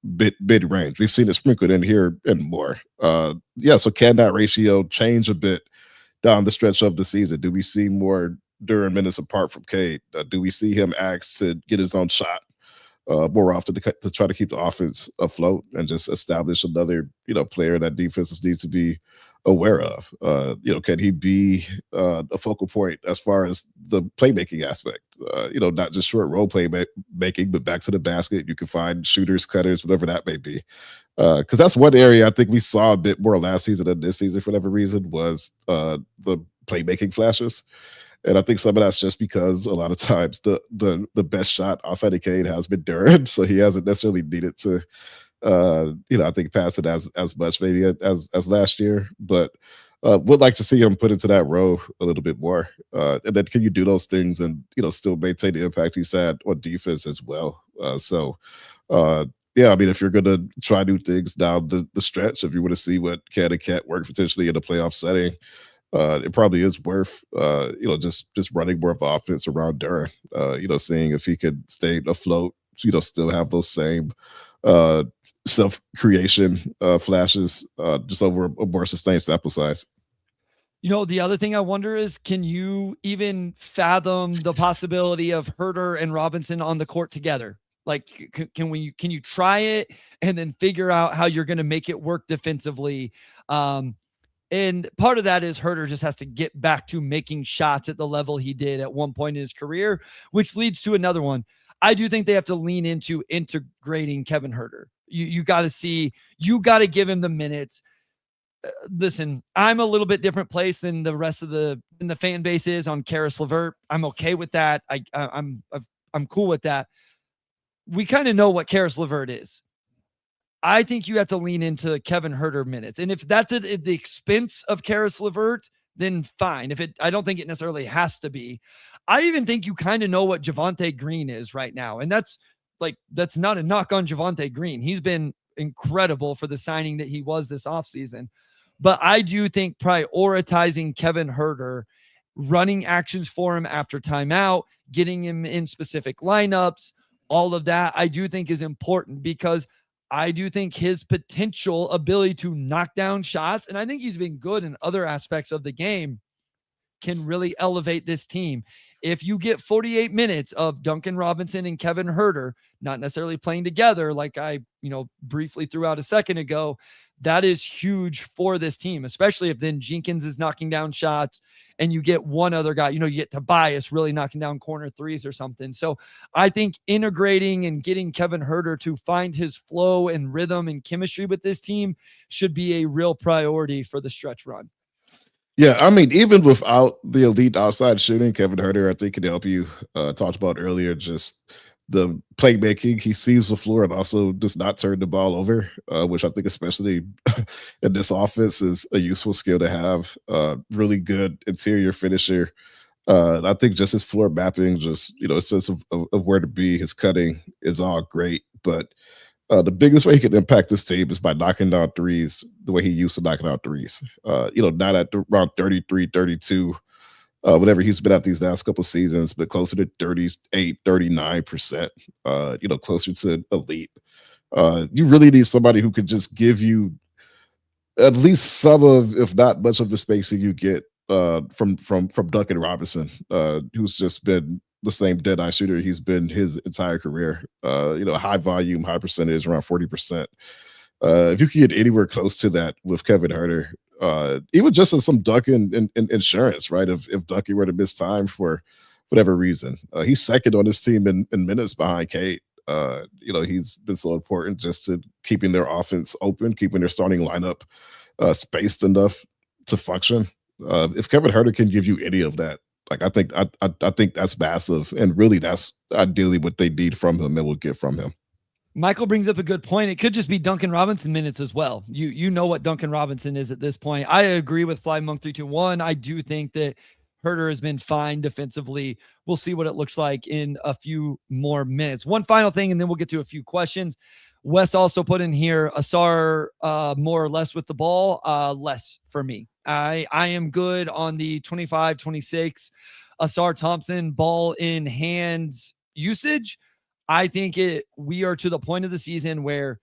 mid range. We've seen it sprinkled in here and more. So can that ratio change a bit down the stretch of the season? Do we see more Duren minutes apart from Cade? Do we see him asked to get his own shot more often to try to keep the offense afloat and just establish another player that defenses need to be aware of? Can he be a focal point as far as the playmaking aspect? Not just short role making, but back to the basket. You can find shooters, cutters, whatever that may be. Because that's one area I think we saw a bit more last season than this season for whatever reason was the playmaking flashes. And I think some of that's just because a lot of times the best shot outside of Cade has been Duren, so he hasn't necessarily needed to, I think pass it as much maybe as last year. But would like to see him put into that role a little bit more. And then can you do those things and still maintain the impact he's had on defense as well? If you're going to try new things down the stretch, if you want to see what can and can't work potentially in a playoff setting. It probably is worth, just running more of the offense around Duren, seeing if he could stay afloat, still have those same self-creation flashes just over a more sustained sample size. The other thing I wonder is, can you even fathom the possibility of Herter and Robinson on the court together? Like, can you try it and then figure out how you're going to make it work defensively? And part of that is Herter just has to get back to making shots at the level he did at one point in his career, which leads to another one. I do think they have to lean into integrating Kevin Herter. You got to give him the minutes. Listen, I'm a little bit different place than the rest of the fan base is on Karis LeVert. I'm okay with that. I'm cool with that. We kind of know what Karis LeVert is. I think you have to lean into Kevin Herter minutes. And if that's at the expense of Karis LeVert, then fine. I don't think it necessarily has to be. I even think you kind of know what Javonte Green is right now. And that's not a knock on Javonte Green. He's been incredible for the signing that he was this offseason. But I do think prioritizing Kevin Herter, running actions for him after timeout, getting him in specific lineups, all of that, I do think is important because I do think his potential ability to knock down shots, and I think he's been good in other aspects of the game, can really elevate this team. If you get 48 minutes of Duncan Robinson and Kevin Huerter, not necessarily playing together, like I, briefly threw out a second ago, that is huge for this team, especially if then Jenkins is knocking down shots and you get one other guy, you get Tobias really knocking down corner threes or something. So I think integrating and getting Kevin Huerter to find his flow and rhythm and chemistry with this team should be a real priority for the stretch run. Yeah, I mean, even without the elite outside shooting, Kevin Huerter, I think, can help you. Talked about earlier, just the playmaking. He sees the floor and also does not turn the ball over, which I think, especially in this offense, is a useful skill to have. Really good interior finisher. I think just his floor mapping, just a sense of where to be, his cutting is all great. But the biggest way he can impact this team is by knocking down threes the way he used to knocking out threes. Not at around 33, 32, whatever he's been at these last couple seasons, but closer to 38, 39%, closer to elite. You really need somebody who could just give you at least some of, if not much of the spacing you get from Duncan Robinson, who's just been the same dead-eye shooter he's been his entire career. High volume, high percentage, around 40%. If you can get anywhere close to that with Kevin Huerter, even just as some Duncan insurance, right? If Duncan were to miss time for whatever reason, he's second on this team in minutes behind Kate. He's been so important just to keeping their offense open, keeping their starting lineup spaced enough to function. If Kevin Huerter can give you any of that, I think that's massive, and really that's ideally what they need from him and will get from him. Michael brings up a good point. It could just be Duncan Robinson minutes as well. You know what Duncan Robinson is at this point. I agree with Fly Monk 321. I do think that Huerter has been fine defensively. We'll see what it looks like in a few more minutes. One final thing, and then we'll get to a few questions. Wes also put in here Asar more or less with the ball, less for me. I am good on the 25, 26 Asar Thompson ball in hands usage. I think we are to the point of the season where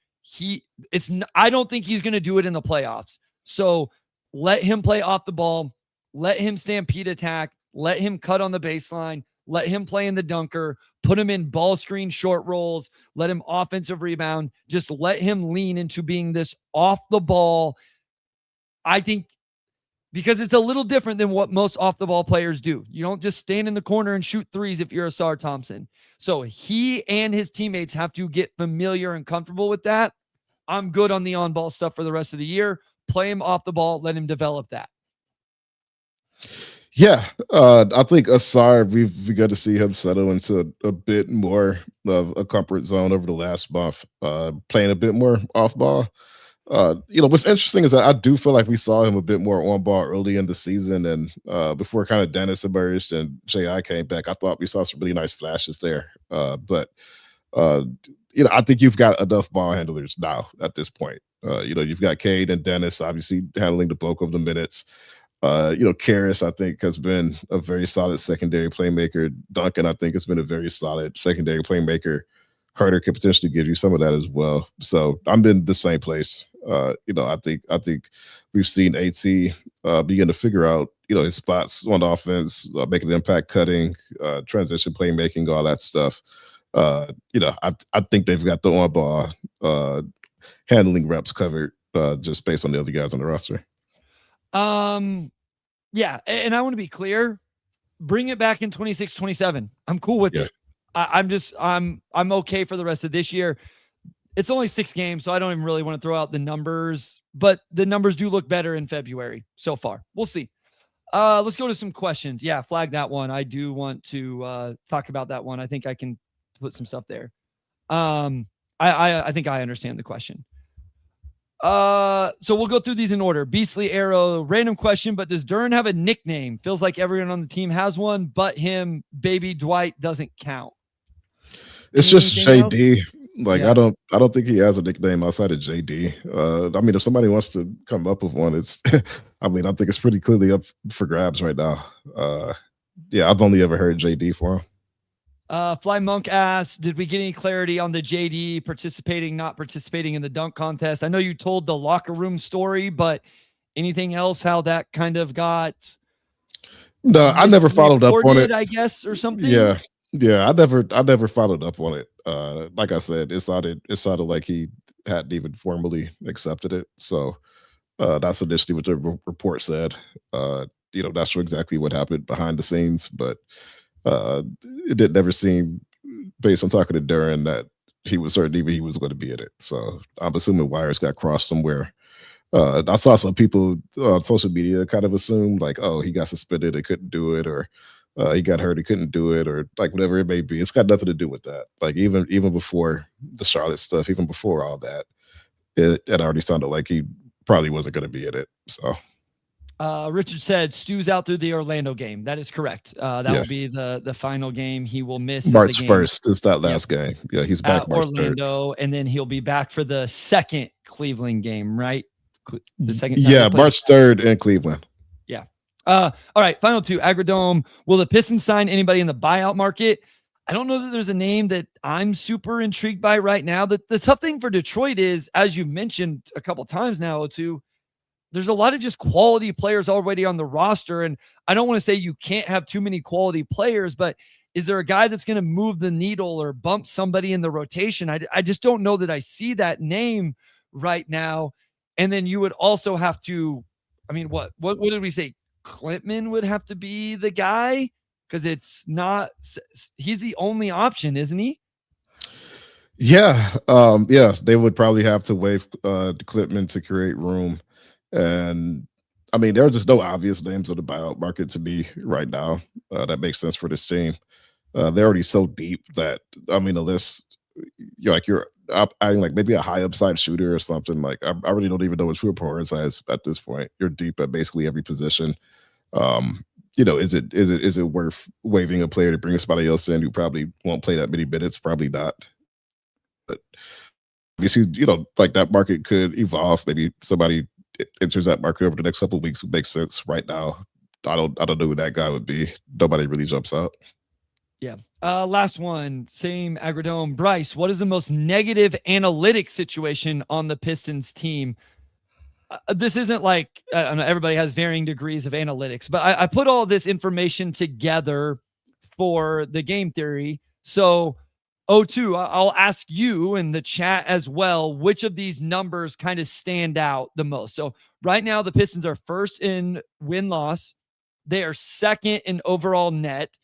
I don't think he's going to do it in the playoffs. So let him play off the ball, let him stampede attack, let him cut on the baseline, let him play in the dunker, put him in ball screen short rolls, let him offensive rebound, just let him lean into being this off the ball. I think because it's a little different than what most off the ball players do. You don't just stand in the corner and shoot threes if you're Asar Thompson. So he and his teammates have to get familiar and comfortable with that. I'm good on the on ball stuff for the rest of the year. Play him off the ball, let him develop that. Yeah, I think Asar, we've got to see him settle into a bit more of a comfort zone over the last month, playing a bit more off ball. What's interesting is that I do feel like we saw him a bit more on ball early in the season, and before kind of Dennis emerged and J.I. came back, I thought we saw some really nice flashes there. But I think you've got enough ball handlers now at this point. You've got Cade and Dennis obviously handling the bulk of the minutes. Karras, I think, has been a very solid secondary playmaker. Duncan, I think, has been a very solid secondary playmaker. Huerter could potentially give you some of that as well. So I'm in the same place. I think we've seen AT begin to figure out, his spots on offense, making an impact, cutting, transition playmaking, all that stuff. I think they've got the on ball handling reps covered, just based on the other guys on the roster. Yeah, and I want to be clear. Bring it back in 26, 27. I'm cool with it. I'm okay for the rest of this year. It's only 6 games, so I don't even really want to throw out the numbers, but the numbers do look better in February so far. We'll see. Let's go to some questions. Yeah, flag that one. I do want to talk about that one. I think I can put some stuff there. I think I understand the question. So we'll go through these in order. Beastly Arrow, random question, but does Duren have a nickname? Feels like everyone on the team has one, but him, Baby Dwight, doesn't count. It's just JD. Else? Yeah. I don't think he has a nickname outside of JD. I mean, if somebody wants to come up with one, it's I think it's pretty clearly up for grabs right now. I've only ever heard JD for him. Fly Monk asked, did we get any clarity on the JD participating, not participating in the dunk contest? I know you told the locker room story, but anything else how that kind of got No, I never followed up on it. I guess, or something? Yeah, I never followed up on it. Like I said, it sounded like he hadn't even formally accepted it. So that's initially what the report said. Not sure exactly what happened behind the scenes, but it did never seem, based on talking to Duran, that he was certain even he was going to be in it. So I'm assuming wires got crossed somewhere. I saw some people on social media kind of assume like, oh, he got suspended and couldn't do it, or he got hurt, he couldn't do it, or like whatever it may be. It's got nothing to do with that. Like even before the Charlotte stuff, even before all that, it already sounded like he probably wasn't going to be in it. So Richard said Stu's out through the Orlando game. That is correct. That will be the final game. He will miss March 1st. It's that last game. Yeah, he's back March Orlando, 3rd. And then he'll be back for the second Cleveland game, right? The second time March 3rd in Cleveland. Yeah. All right, final two. Agrodome. Will the Pistons sign anybody in the buyout market? I don't know that there's a name that I'm super intrigued by right now. The tough thing for Detroit is, as you've mentioned a couple times now, too, there's a lot of just quality players already on the roster. And I don't want to say you can't have too many quality players, but is there a guy that's going to move the needle or bump somebody in the rotation? I just don't know that I see that name right now. And then you would also have to, I mean, what did we say? Klintman would have to be the guy, because it's not, he's the only option, isn't he? Yeah. They would probably have to waive Klintman to create room. And I mean, there are just no obvious names on the buyout market to me right now. That makes sense for this team. They're already so deep that, I mean, the list, you're adding like maybe a high upside shooter or something. Like I really don't even know what to prioritize at this point. You're deep at basically every position. Is it worth waiving a player to bring somebody else in who probably won't play that many minutes? Probably not. But you see, like that market could evolve. Maybe somebody enters that market over the next couple of weeks would make sense. Right now, I don't know who that guy would be. Nobody really jumps out. Yeah. Last one, same Agrodome. Bryce, what is the most negative analytics situation on the Pistons team? This isn't like, I know everybody has varying degrees of analytics, but I put all this information together for the game theory. So, O2, I'll ask you in the chat as well, which of these numbers kind of stand out the most? So right now, the Pistons are first in win-loss. They are second in overall net.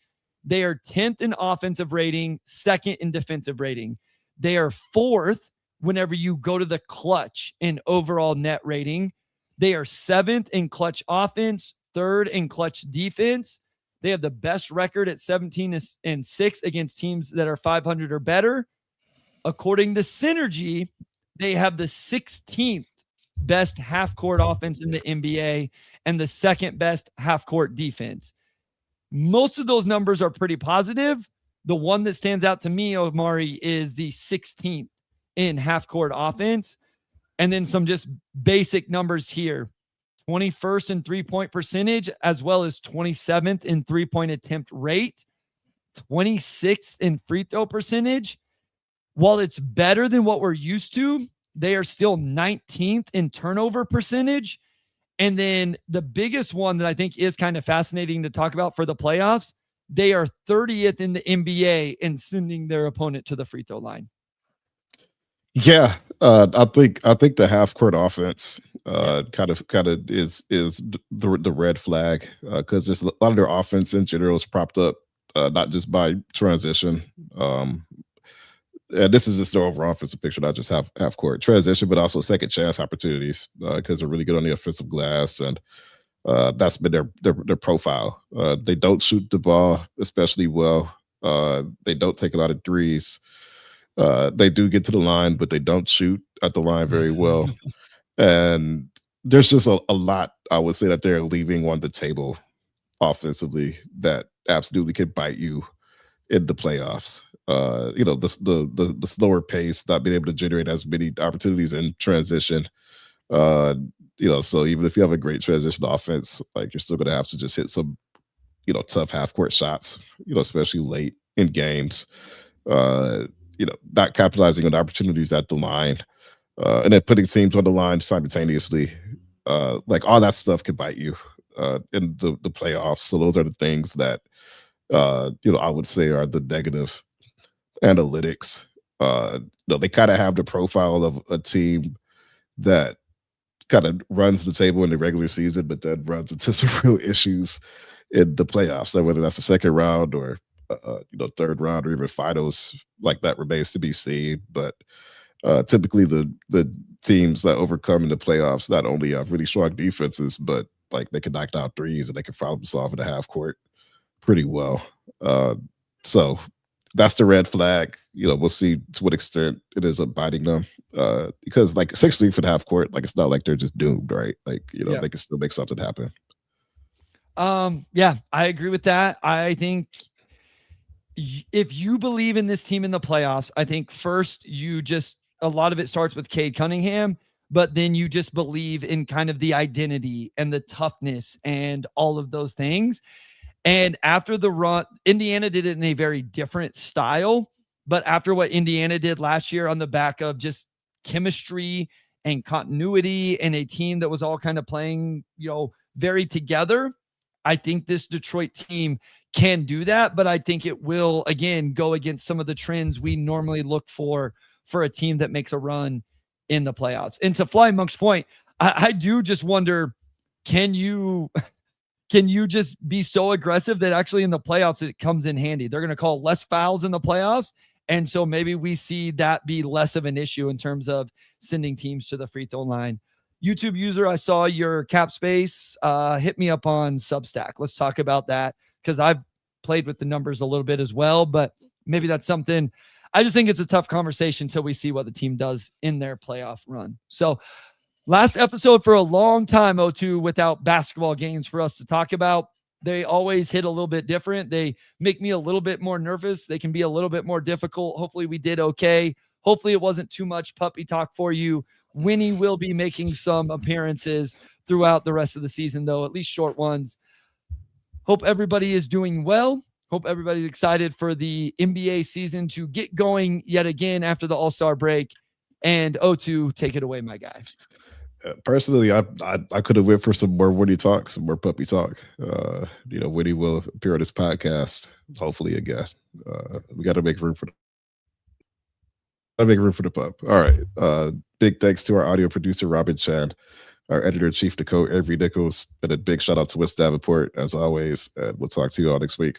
They are 10th in offensive rating, second in defensive rating. They are fourth whenever you go to the clutch in overall net rating. They are seventh in clutch offense, third in clutch defense. They have the best record at 17-6 against teams that are 500 or better. According to Synergy, they have the 16th best half-court offense in the NBA and the second best half-court defense. Most of those numbers are pretty positive. The one that stands out to me, Omari, is the 16th in half-court offense. And then some just basic numbers here. 21st in three-point percentage, as well as 27th in three-point attempt rate, 26th in free throw percentage. While it's better than what we're used to, they are still 19th in turnover percentage. And then the biggest one that I think is kind of fascinating to talk about for the playoffs, they are 30th in the NBA in sending their opponent to the free throw line. Yeah, I think the half court offense kind of is the red flag, because there's a lot of their offense in general is propped up not just by transition. And this is just their overall offensive picture, not just half court transition, but also second chance opportunities, because they're really good on the offensive glass, and that's been their profile. They don't shoot the ball especially well. They don't take a lot of threes. They do get to the line, but they don't shoot at the line very well. And there's just a lot, I would say, that they're leaving on the table offensively that absolutely could bite you in the playoffs. The slower pace, not being able to generate as many opportunities in transition. So even if you have a great transition offense, like, you're still going to have to just hit some, tough half court shots, especially late. in games. Not capitalizing on the opportunities at the line, and then putting teams on the line simultaneously. Like all that stuff could bite you in the playoffs. So those are the things that I would say are the negative analytics. They kind of have the profile of a team that kind of runs the table in the regular season, but then runs into some real issues in the playoffs. So whether that's the second round or third round or even finals, like that remains to be seen. But typically, the teams that overcome in the playoffs not only have really strong defenses, but like they can knock down threes and they can problem solve in the half court pretty well. So that's the red flag. We'll see to what extent it is biting them. Because like 16 for the half court, like it's not like they're just doomed, right? Like, they can still make something happen. Yeah, I agree with that. I think if you believe in this team in the playoffs, I think first a lot of it starts with Cade Cunningham, but then you just believe in kind of the identity and the toughness and all of those things. And after the run, Indiana did it in a very different style. But after what Indiana did last year on the back of just chemistry and continuity and a team that was all kind of playing, very together, I think this Detroit team can do that. But I think it will, again, go against some of the trends we normally look for a team that makes a run in the playoffs. And to Fly Monk's point, I do just wonder, can you just be so aggressive that actually in the playoffs it comes in handy? They're going to call less fouls in the playoffs. And so maybe we see that be less of an issue in terms of sending teams to the free throw line. YouTube user, I saw your cap space. Hit me up on Substack. Let's talk about that because I've played with the numbers a little bit as well, but maybe that's something. I just think it's a tough conversation until we see what the team does in their playoff run. So last episode for a long time, O2, without basketball games for us to talk about. They always hit a little bit different. They make me a little bit more nervous. They can be a little bit more difficult. Hopefully we did okay. Hopefully it wasn't too much puppy talk for you. Winnie will be making some appearances throughout the rest of the season, though, at least short ones. Hope everybody is doing well. Hope everybody's excited for the NBA season to get going yet again after the All-Star break. And O2, take it away, my guy. Personally, I could have went for some more Woody talk, some more puppy talk. Woody will appear on this podcast, hopefully again. We got to make room for the pup. All right. Big thanks to our audio producer, Robin Chan, our editor-in-chief, Avery Nichols, and a big shout out to Wes Davenport, as always. And we'll talk to you all next week.